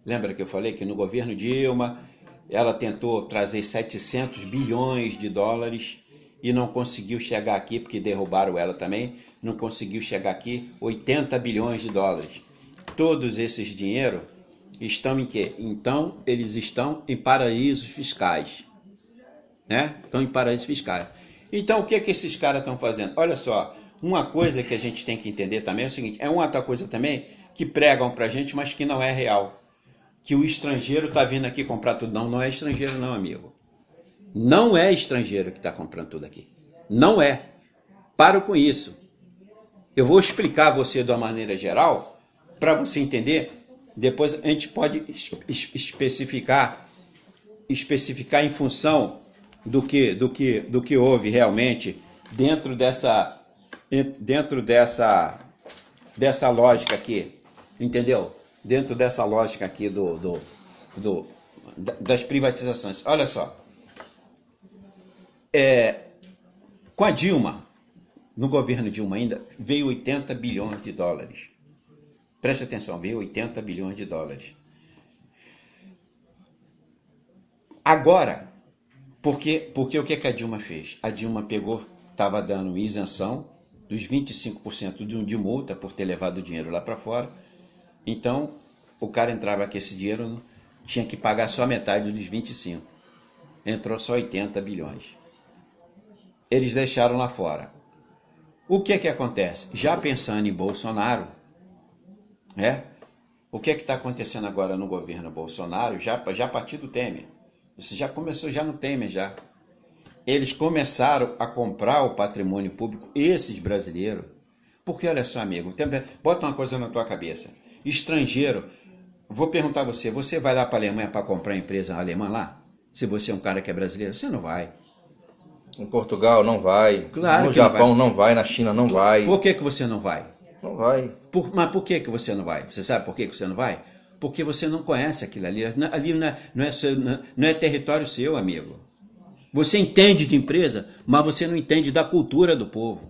Lembra que eu falei que no governo Dilma, ela tentou trazer 700 bilhões de dólares e não conseguiu chegar aqui, porque derrubaram ela também, não conseguiu chegar aqui 80 bilhões de dólares. Todos esses dinheiro estão em quê? Então, eles estão em paraísos fiscais. Né? Estão em paraísos fiscais. Então, o que esses caras estão fazendo? Olha só, uma coisa que a gente tem que entender também é o seguinte, é uma outra coisa também que pregam pra gente, mas que não é real. Que o estrangeiro está vindo aqui comprar tudo. Não, não é estrangeiro não, amigo. Não é estrangeiro que está comprando tudo aqui. Não é. Paro com isso. Eu vou explicar a você de uma maneira geral, para você entender. Depois a gente pode especificar em função do que houve realmente dentro dessa lógica aqui. Entendeu? Dentro dessa lógica aqui das privatizações. Olha só. Com a Dilma, no governo Dilma ainda, veio 80 bilhões de dólares. Preste atenção, veio 80 bilhões de dólares. Agora, porque o que a Dilma fez? A Dilma pegou, estava dando isenção dos 25% de multa por ter levado o dinheiro lá para fora. Então, o cara entrava com esse dinheiro, tinha que pagar só metade dos 25. Entrou só 80 bilhões. Eles deixaram lá fora. O que acontece? Já pensando em Bolsonaro, o que está acontecendo agora no governo Bolsonaro, já a partir do Temer? Isso já começou já no Temer, já. Eles começaram a comprar o patrimônio público, esses brasileiros. Porque, olha só, amigo, bota uma coisa na tua cabeça. Estrangeiro, vou perguntar a você, você vai lá para a Alemanha para comprar empresa alemã lá? Se você é um cara que é brasileiro, você não vai. Em Portugal não vai, claro no Japão não vai, na China não vai. Por que você não vai? Não vai. Mas por que você não vai? Você sabe por que você não vai? Porque você não conhece aquilo ali. Ali não é território seu, amigo. Você entende de empresa, mas você não entende da cultura do povo.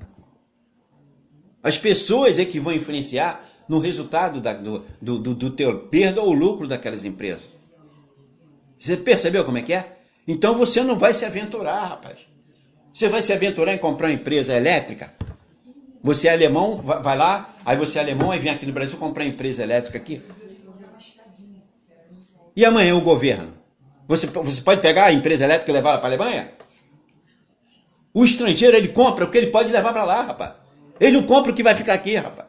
As pessoas é que vão influenciar no resultado do teu perda ou lucro daquelas empresas. Você percebeu como é que é? Então você não vai se aventurar, rapaz. Você vai se aventurar em comprar uma empresa elétrica? Você é alemão, vai lá, aí você é alemão, aí vem aqui no Brasil comprar uma empresa elétrica aqui. E amanhã o governo? Você pode pegar a empresa elétrica e levar ela para a Alemanha? O estrangeiro, ele compra o que ele pode levar para lá, rapaz. Ele não compra o que vai ficar aqui, rapaz.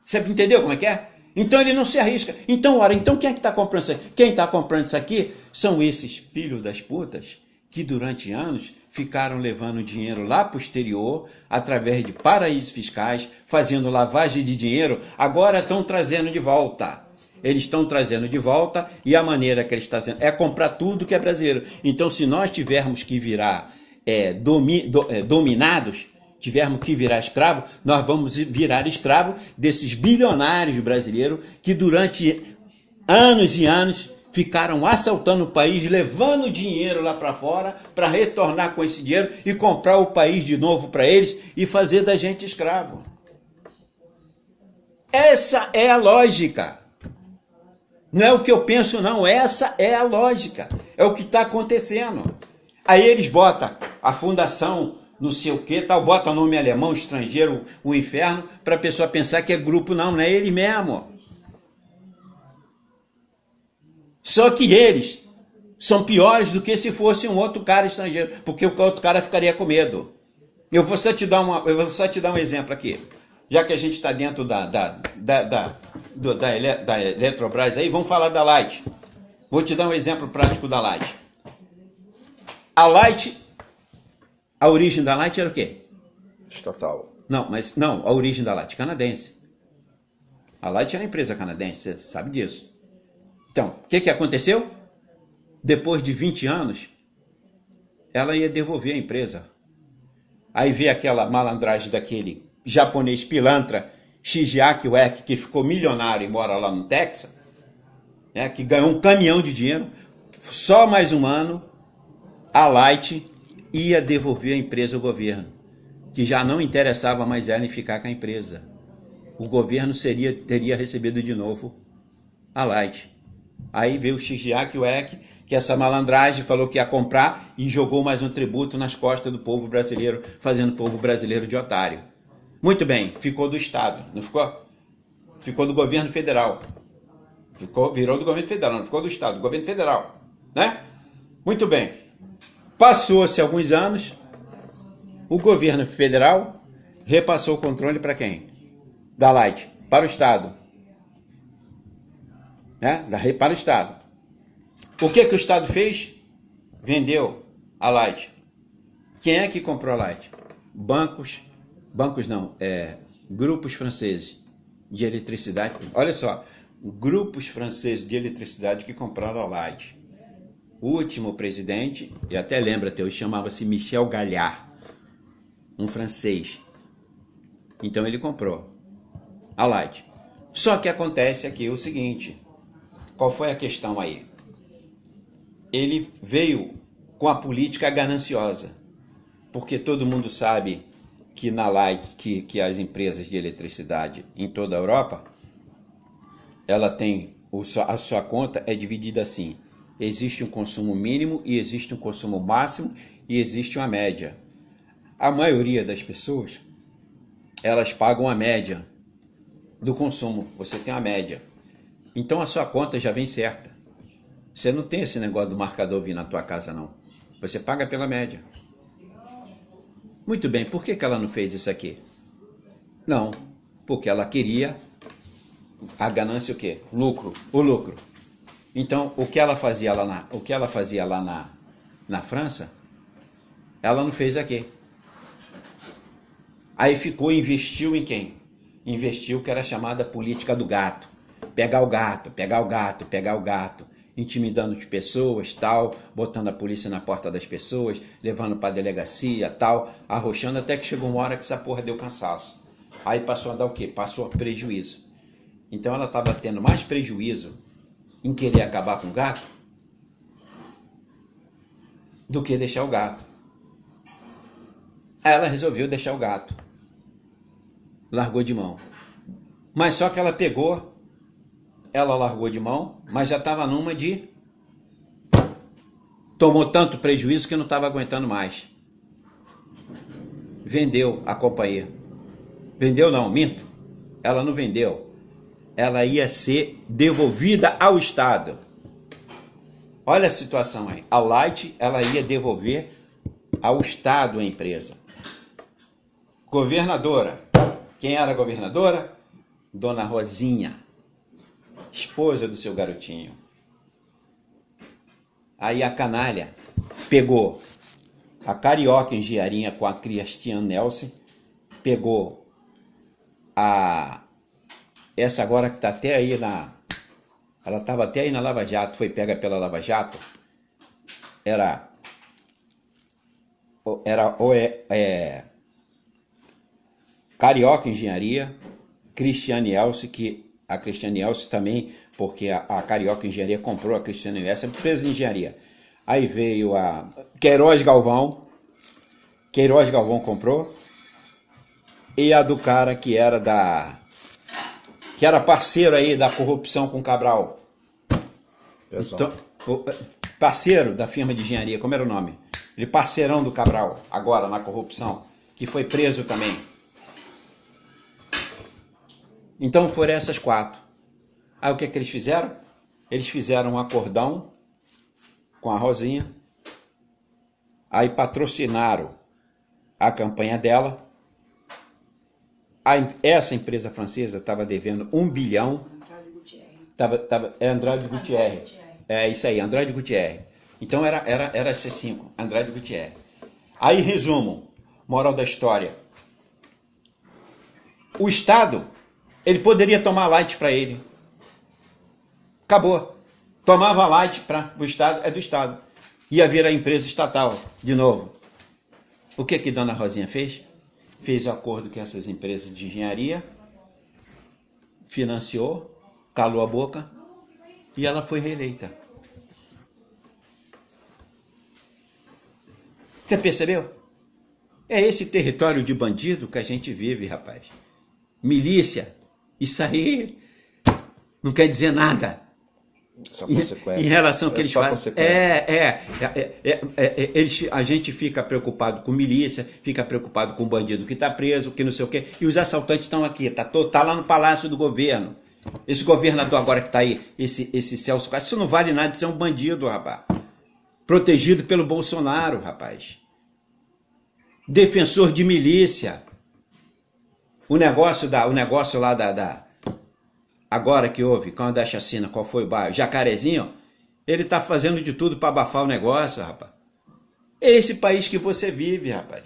Você entendeu como é que é? Então ele não se arrisca. Então quem é que está comprando isso aqui? Quem está comprando isso aqui são esses filhos das putas que durante anos ficaram levando dinheiro lá para o exterior, através de paraísos fiscais, fazendo lavagem de dinheiro, agora estão trazendo de volta. Eles estão trazendo de volta e a maneira que eles estão fazendo é comprar tudo que é brasileiro. Então, se nós tivermos que virar dominados, tivermos que virar escravo, nós vamos virar escravo desses bilionários brasileiros que durante anos e anos ficaram assaltando o país, levando dinheiro lá para fora para retornar com esse dinheiro e comprar o país de novo para eles e fazer da gente escravo. Essa é a lógica. Não é o que eu penso, não. Essa é a lógica. É o que está acontecendo. Aí eles botam a fundação, não sei o que, tal, botam o nome alemão, estrangeiro, o inferno, para a pessoa pensar que é grupo, não é ele mesmo. Só que eles são piores do que se fosse um outro cara estrangeiro, porque o outro cara ficaria com medo. Eu vou só te dar um exemplo aqui, já que a gente está dentro da Eletrobras aí, vamos falar da Light. Vou te dar um exemplo prático da Light. A Light, a origem da Light era o quê? Estatal. Não, a origem da Light, canadense. A Light era uma empresa canadense, você sabe disso. Então, o que aconteceu? Depois de 20 anos, ela ia devolver a empresa. Aí veio aquela malandragem daquele japonês pilantra, Shigeaki Ueki, que ficou milionário e mora lá no Texas, né, que ganhou um caminhão de dinheiro. Só mais um ano, a Light ia devolver a empresa ao governo, que já não interessava mais ela em ficar com a empresa. O governo teria recebido de novo a Light. Aí veio o Shigeaki Ueki, que essa malandragem falou que ia comprar e jogou mais um tributo nas costas do povo brasileiro, fazendo o povo brasileiro de otário. Muito bem, ficou do Estado, não ficou? Ficou do governo federal. Virou do governo federal, não ficou do Estado, do governo federal, né? Muito bem. Passou-se alguns anos, o governo federal repassou o controle para quem? Da Light, para o Estado. Né? Para o Estado. O que o Estado fez? Vendeu a Light. Quem é que comprou a Light? Grupos franceses de eletricidade. Olha só, grupos franceses de eletricidade que compraram a Light. O último presidente, e até lembra até hoje, chamava-se Michel Gallard, um francês. Então ele comprou a Light. Só que acontece aqui o seguinte, qual foi a questão aí? Ele veio com a política gananciosa, porque todo mundo sabe que na Light, que as empresas de eletricidade em toda a Europa, ela tem, a sua conta é dividida assim, existe um consumo mínimo e existe um consumo máximo e existe uma média. A maioria das pessoas, elas pagam a média do consumo, você tem a média. Então a sua conta já vem certa. Você não tem esse negócio do marcador vir na tua casa, não. Você paga pela média. Muito bem, por que ela não fez isso aqui? Não, porque ela queria a ganância o quê? O lucro. Então, o que ela fazia lá na França, ela não fez aqui. Aí investiu em quem? Investiu que era chamada política do gato. Pegar o gato, intimidando as pessoas, tal, botando a polícia na porta das pessoas, levando para a delegacia, tal, arrochando, até que chegou uma hora que essa porra deu cansaço. Aí passou a dar o quê? Passou a prejuízo. Então ela estava tendo mais prejuízo em querer acabar com o gato do que deixar o gato. Aí ela resolveu deixar o gato. Largou de mão. Mas só que ela largou de mão, mas já estava numa de... Tomou tanto prejuízo que não estava aguentando mais. Vendeu a companhia. Vendeu não, minto. Ela não vendeu. Ela ia ser devolvida ao Estado. Olha a situação aí. A Light, ela ia devolver ao Estado a empresa. Governadora. Quem era a governadora? Dona Rosinha, esposa do seu garotinho. Aí a canalha pegou a Carioca Engenharia com a Christian Nelson, pegou essa agora que está até aí ela estava até aí na Lava Jato, foi pega pela Lava Jato, Carioca Engenharia, Cristiane Elce, que a Cristiane Elce também, porque a Carioca Engenharia comprou a Cristiane Elce, é empresa de engenharia. Aí veio a Queiroz Galvão comprou, e a do cara que era parceiro aí da corrupção com Cabral. Então, parceiro da firma de engenharia, como era o nome? Ele parceirão do Cabral, agora na corrupção, que foi preso também. Então foram essas 4. Aí o que eles fizeram? Eles fizeram um acordão com a Rosinha, aí patrocinaram a campanha dela. Essa empresa francesa estava devendo 1 bilhão É Andrade Gutierrez. É isso aí, Andrade Gutierrez. Então era C5, Andrade Gutierrez. Aí, resumo, moral da história. O Estado, ele poderia tomar light para ele. Acabou. Tomava light para o Estado, é do Estado. Ia virar empresa estatal, de novo. O que Dona Rosinha fez? Fez acordo com essas empresas de engenharia, financiou, calou a boca e ela foi reeleita. Você percebeu? É esse território de bandido que a gente vive, rapaz. Milícia, isso aí não quer dizer nada. Só consequência. Em relação ao que eles fazem. Consequência. A gente fica preocupado com milícia, fica preocupado com o bandido que está preso, que não sei o quê. E os assaltantes estão aqui, tá lá no palácio do governo. Esse governador agora que está aí, esse Celso Castro, isso não vale nada, isso é um bandido, rapaz. Protegido pelo Bolsonaro, rapaz. Defensor de milícia. O negócio lá agora que houve, quando da chacina, qual foi o bairro? Jacarezinho, ele tá fazendo de tudo para abafar o negócio, rapaz. É esse país que você vive, rapaz.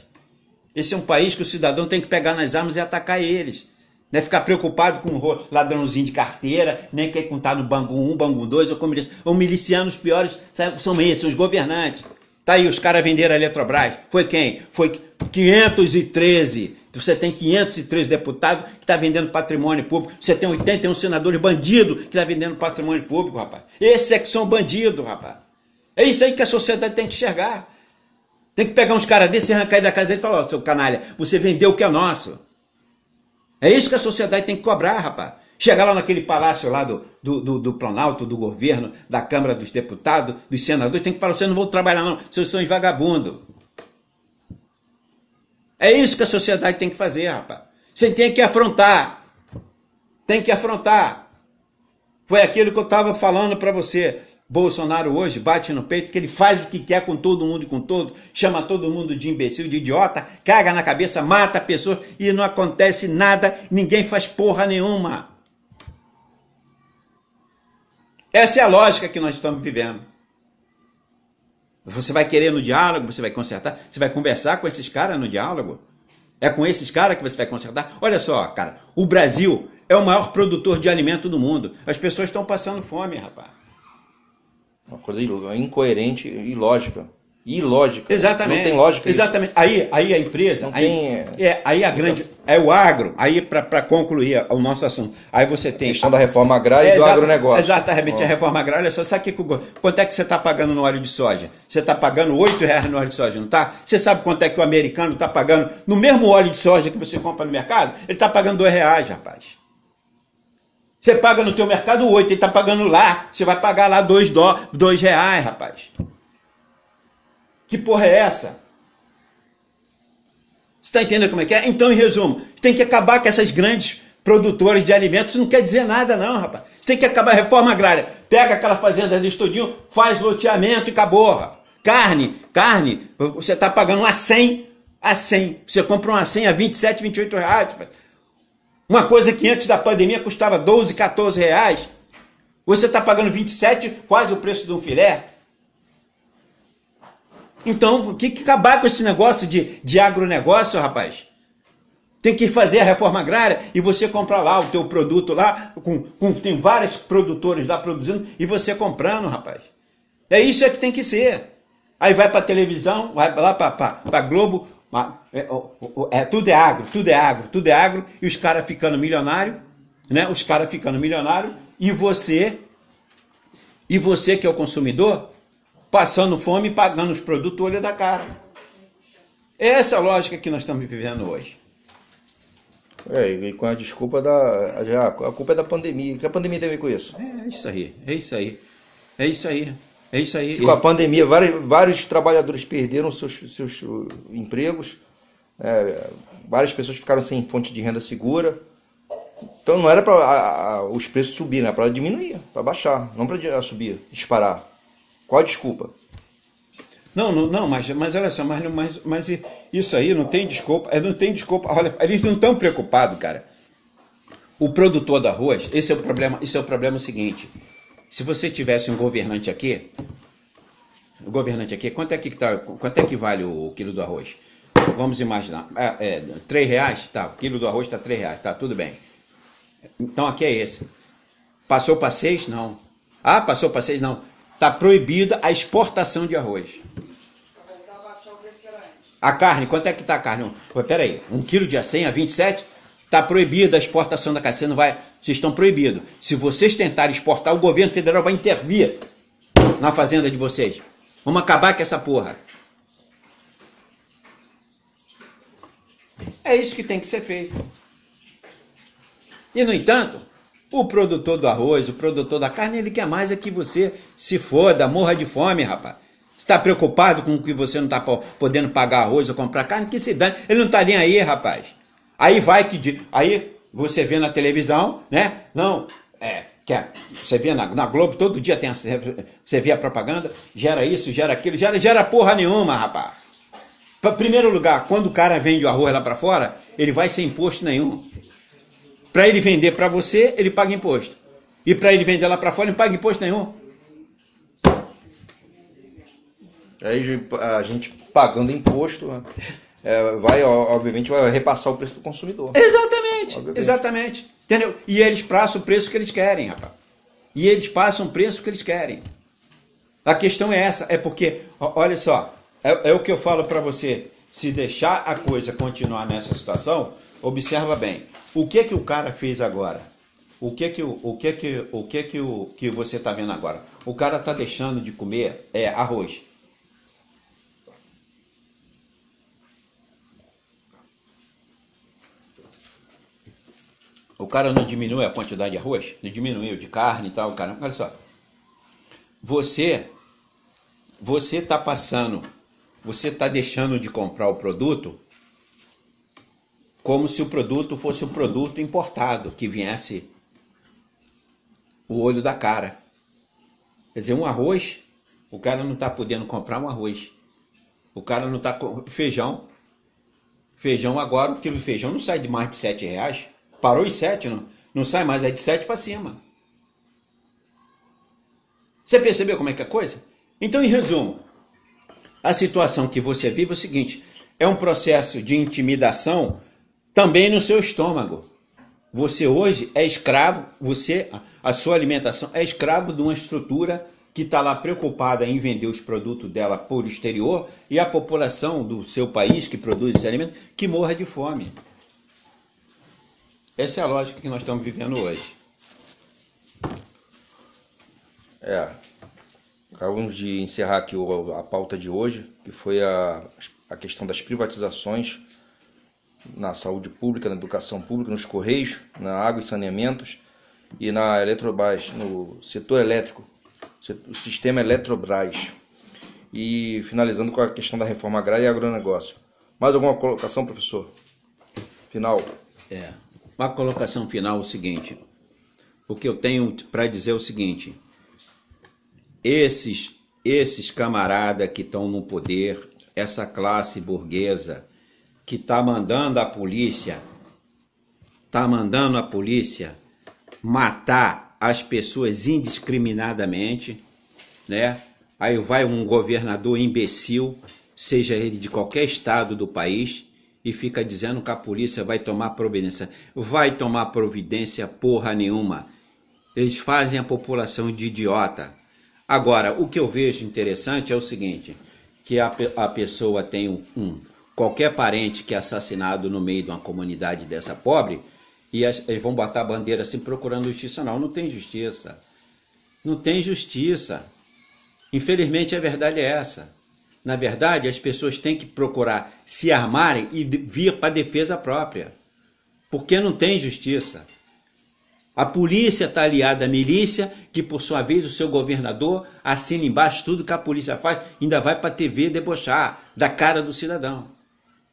Esse é um país que o cidadão tem que pegar nas armas e atacar eles. Não é ficar preocupado com o ladrãozinho de carteira, nem quem contar no Bangu 1, Bangu 2, ou como os milicianos piores são esses, são os governantes. Tá aí, os caras venderam a Eletrobras. Foi quem? Foi 513. Você tem 513 deputados que estão vendendo patrimônio público. Você tem 81 senadores bandidos que estão vendendo patrimônio público, rapaz. Esses é que são bandidos, rapaz. É isso aí que a sociedade tem que enxergar. Tem que pegar uns caras desses e arrancar da casa dele e falar, ó, seu canalha, você vendeu o que é nosso. É isso que a sociedade tem que cobrar, rapaz. Chegar lá naquele palácio lá do Planalto, do governo, da Câmara dos Deputados, dos senadores, tem que falar, vocês não vão trabalhar não, vocês são vagabundos. É isso que a sociedade tem que fazer, rapaz. Você tem que afrontar. Tem que afrontar. Foi aquilo que eu estava falando para você. Bolsonaro hoje bate no peito que ele faz o que quer com todo mundo e com todo, chama todo mundo de imbecil, de idiota, caga na cabeça, mata a pessoa e não acontece nada, ninguém faz porra nenhuma. Essa é a lógica que nós estamos vivendo. Você vai querer no diálogo, você vai consertar, você vai conversar com esses caras no diálogo? É com esses caras que você vai consertar? Olha só, cara, o Brasil é o maior produtor de alimento do mundo. As pessoas estão passando fome, rapaz. Uma coisa incoerente e ilógica. Ilógica. Exatamente. Não tem lógica. Exatamente. Isso. Aí a empresa. Aí a grande. É o agro. Aí, para concluir o nosso assunto. Aí você tem. A questão da reforma agrária e do agronegócio. Exatamente. A reforma agrária. Só sabe quanto é que você está pagando no óleo de soja? Você está pagando R$8 no óleo de soja, não está? Você sabe quanto é que o americano está pagando no mesmo óleo de soja que você compra no mercado? Ele está pagando R$2, rapaz. Você paga no teu mercado 8, ele está pagando lá. Você vai pagar lá R$2, rapaz. Que porra é essa? Você está entendendo como é que é? Então, em resumo, tem que acabar com essas grandes produtoras de alimentos. Isso não quer dizer nada, não, rapaz. Você tem que acabar a reforma agrária. Pega aquela fazenda de estudinho, faz loteamento e acabou. Rapaz. Carne, você está pagando a 100. Você compra uma 100 a R$27, R$28. Rapaz. Uma coisa que antes da pandemia custava R$12, R$14. Você está pagando 27, quase o preço de um filé. Então, tem que acabar com esse negócio de agronegócio, rapaz. Tem que fazer a reforma agrária e você comprar lá o teu produto lá, tem vários produtores lá produzindo e você comprando, rapaz. É isso que tem que ser. Aí vai para a televisão, vai lá para Globo, tudo é agro, e os caras ficando milionários, né? Os caras ficando milionários e você que é o consumidor, passando fome e pagando os produtos olho da cara. Essa é a lógica que nós estamos vivendo hoje. E com a desculpa a culpa é da pandemia. O que a pandemia tem a ver com isso? É isso aí. Com a pandemia, vários trabalhadores perderam seus empregos, várias pessoas ficaram sem fonte de renda segura. Então não era para os preços subirem, era para diminuir, para baixar, não para subir, disparar. Qual a desculpa? Não, mas olha só, mas isso aí não tem desculpa. Não tem desculpa. Olha, eles não estão preocupados, cara. o produtor do arroz, esse é o problema seguinte. Se você tivesse um governante aqui, quanto é que vale o quilo do arroz? Vamos imaginar, R$3, tá, o quilo do arroz está R$3, tá, tudo bem. Então aqui é esse. Passou para 6? Não. Ah, passou para 6? Não. Está proibida a exportação de arroz. A carne, quanto é que está a carne? Peraí, 1 quilo de 100 a 27? Está proibida a exportação da carne. Você não vai, vocês estão proibidos. Se vocês tentarem exportar, o governo federal vai intervir na fazenda de vocês. Vamos acabar com essa porra. É isso que tem que ser feito. E, no entanto, o produtor do arroz, o produtor da carne, ele quer mais é que você se foda, morra de fome, rapaz. Está preocupado com que você não está podendo pagar arroz ou comprar carne? Que se dane. Ele não está nem aí, rapaz. Aí aí você vê na televisão, né? Não, você vê na Globo, todo dia você vê a propaganda, gera isso, gera aquilo, gera porra nenhuma, rapaz. Primeiro lugar, quando o cara vende o arroz lá para fora, ele vai sem imposto nenhum. Para ele vender para você, ele paga imposto. E para ele vender lá para fora, ele não paga imposto nenhum. Aí a gente pagando imposto, obviamente vai repassar o preço do consumidor. Exatamente, exatamente. Entendeu? E eles passam o preço que eles querem, rapaz. E eles passam o preço que eles querem. A questão é essa, é porque, olha só, é o que eu falo para você, se deixar a coisa continuar nessa situação, observa bem, o que o cara fez agora? O que você está vendo agora? O cara está deixando de comer arroz. O cara não diminui a quantidade de arroz? Não diminuiu de carne e tal, cara. Olha só. Você está passando, você está deixando de comprar o produto como se o produto fosse um produto importado, que viesse o olho da cara. Quer dizer, um arroz, o cara não está podendo comprar um arroz. O cara não está... Feijão agora, o quilo de feijão não sai de mais de R$7. Parou em 7, não sai mais, é de 7 para cima. Você percebeu como é que é a coisa? Então, em resumo, a situação que você vive é o seguinte, é um processo de intimidação também no seu estômago. Você hoje é escravo, a sua alimentação é escravo de uma estrutura que está lá preocupada em vender os produtos dela por exterior e a população do seu país que produz esse alimento que morra de fome. Essa é a lógica que nós estamos vivendo hoje. Acabamos de encerrar aqui a pauta de hoje, que foi a questão das privatizações na saúde pública, na educação pública, nos Correios, na água e saneamentos e na Eletrobras, no setor elétrico, o sistema Eletrobras. E finalizando com a questão da reforma agrária e agronegócio. Mais alguma colocação, professor? Final. Uma colocação final é o seguinte, o que eu tenho para dizer é o seguinte, esses camaradas que estão no poder, essa classe burguesa que está mandando a polícia matar as pessoas indiscriminadamente, né? Aí vai um governador imbecil, seja ele de qualquer estado do país, e fica dizendo que a polícia vai tomar providência. Vai tomar providência porra nenhuma. Eles fazem a população de idiota. Agora, o que eu vejo interessante é o seguinte, que a pessoa tem qualquer parente que é assassinado no meio de uma comunidade dessa pobre, e eles vão botar a bandeira assim procurando justiça. Não tem justiça. Não tem justiça. Infelizmente a verdade é essa. Na verdade, as pessoas têm que procurar se armarem e vir para a defesa própria. Porque não tem justiça. A polícia está aliada à milícia, que por sua vez o seu governador assina embaixo tudo que a polícia faz, ainda vai para a TV debochar da cara do cidadão.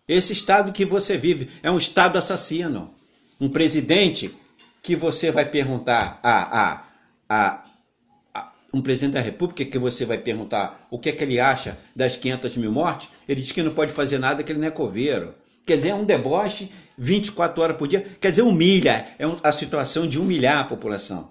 Esse estado que você vive é um estado assassino. Um presidente que você vai perguntar um presidente da República que você vai perguntar o que é que ele acha das 500 mil mortes, ele diz que não pode fazer nada, que ele não é coveiro. Quer dizer, é um deboche 24 horas por dia. Quer dizer, humilha, a situação de humilhar a população.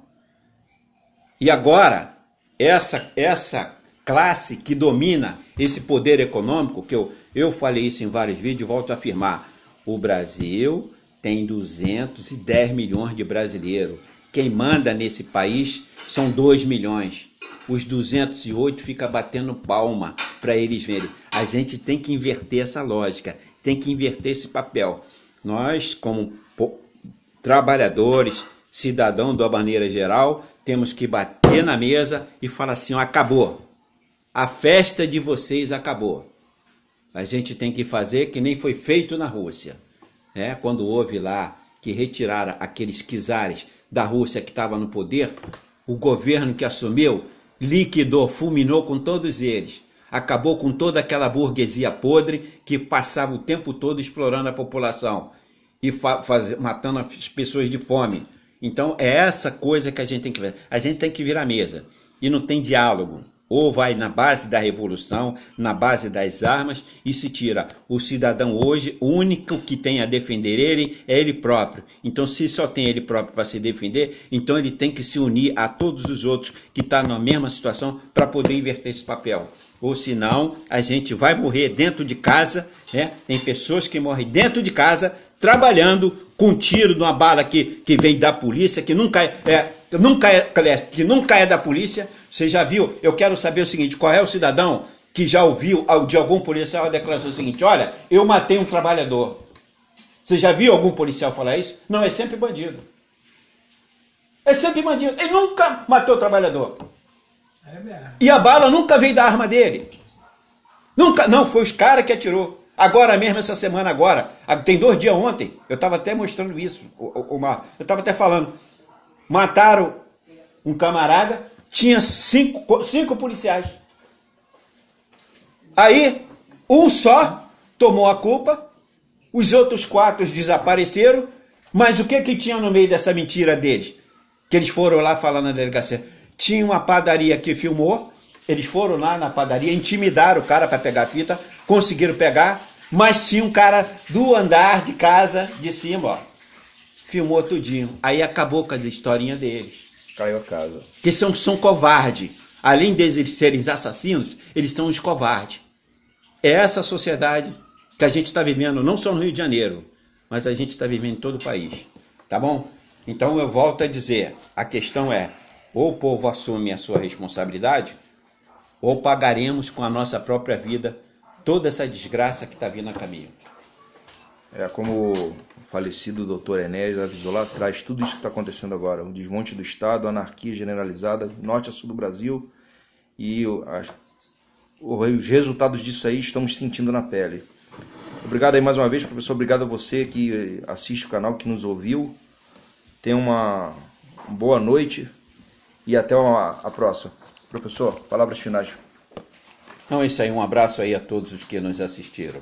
E agora, essa classe que domina esse poder econômico, que eu falei isso em vários vídeos, volto a afirmar, o Brasil tem 210 milhões de brasileiros. Quem manda nesse país são 2 milhões. Os 208 ficam batendo palma para eles verem. A gente tem que inverter essa lógica, tem que inverter esse papel. Nós, como trabalhadores, cidadãos de uma maneira geral, temos que bater na mesa e falar assim, ó, acabou. A festa de vocês acabou. A gente tem que fazer que nem foi feito na Rússia. Quando houve lá que retiraram aqueles czares da Rússia que estava no poder, o governo que assumiu liquidou, fulminou com todos eles. Acabou com toda aquela burguesia podre que passava o tempo todo explorando a população e matando as pessoas de fome. Então é essa coisa que a gente tem que ver. A gente tem que virar a mesa e não tem diálogo. Ou vai na base da revolução, na base das armas e se tira. O cidadão hoje, o único que tem a defender ele é ele próprio. Então se só tem ele próprio para se defender, então ele tem que se unir a todos os outros que estão na mesma situação para poder inverter esse papel. Ou senão a gente vai morrer dentro de casa, Tem pessoas que morrem dentro de casa, trabalhando com tiro de uma bala que vem da polícia, que nunca é da polícia. Você já viu? Eu quero saber o seguinte, qual é o cidadão que já ouviu de algum policial a declaração seguinte, olha, eu matei um trabalhador. Você já viu algum policial falar isso? Não, é sempre bandido. É sempre bandido. Ele nunca matou o trabalhador. E a bala nunca veio da arma dele. Nunca, não, foi os caras que atirou. Agora mesmo, essa semana agora, tem 2 dias ontem, eu estava até mostrando isso, eu estava até falando, mataram um camarada, tinha 5 policiais. Aí, um só tomou a culpa, os outros 4 desapareceram, mas o que tinha no meio dessa mentira deles? Que eles foram lá falar na delegacia. Tinha uma padaria que filmou, eles foram lá na padaria, intimidaram o cara para pegar a fita, conseguiram pegar, mas tinha um cara do andar de casa de cima, ó, filmou tudinho. Aí acabou com as historinhas deles. Caiu a casa. Que são covardes. Além de eles serem assassinos, eles são os covardes. É essa sociedade que a gente está vivendo, não só no Rio de Janeiro, mas a gente está vivendo em todo o país. Tá bom? Então eu volto a dizer, a questão é, ou o povo assume a sua responsabilidade, ou pagaremos com a nossa própria vida toda essa desgraça que está vindo a caminho. Como o falecido doutor Enéas avisou lá atrás, tudo isso que está acontecendo agora, o desmonte do Estado, a anarquia generalizada, norte a sul do Brasil, e os resultados disso aí estamos sentindo na pele. Obrigado aí mais uma vez, professor, obrigado a você que assiste o canal, que nos ouviu. Tenha uma boa noite e até a próxima. Professor, palavras finais. Então é isso aí, um abraço aí a todos os que nos assistiram.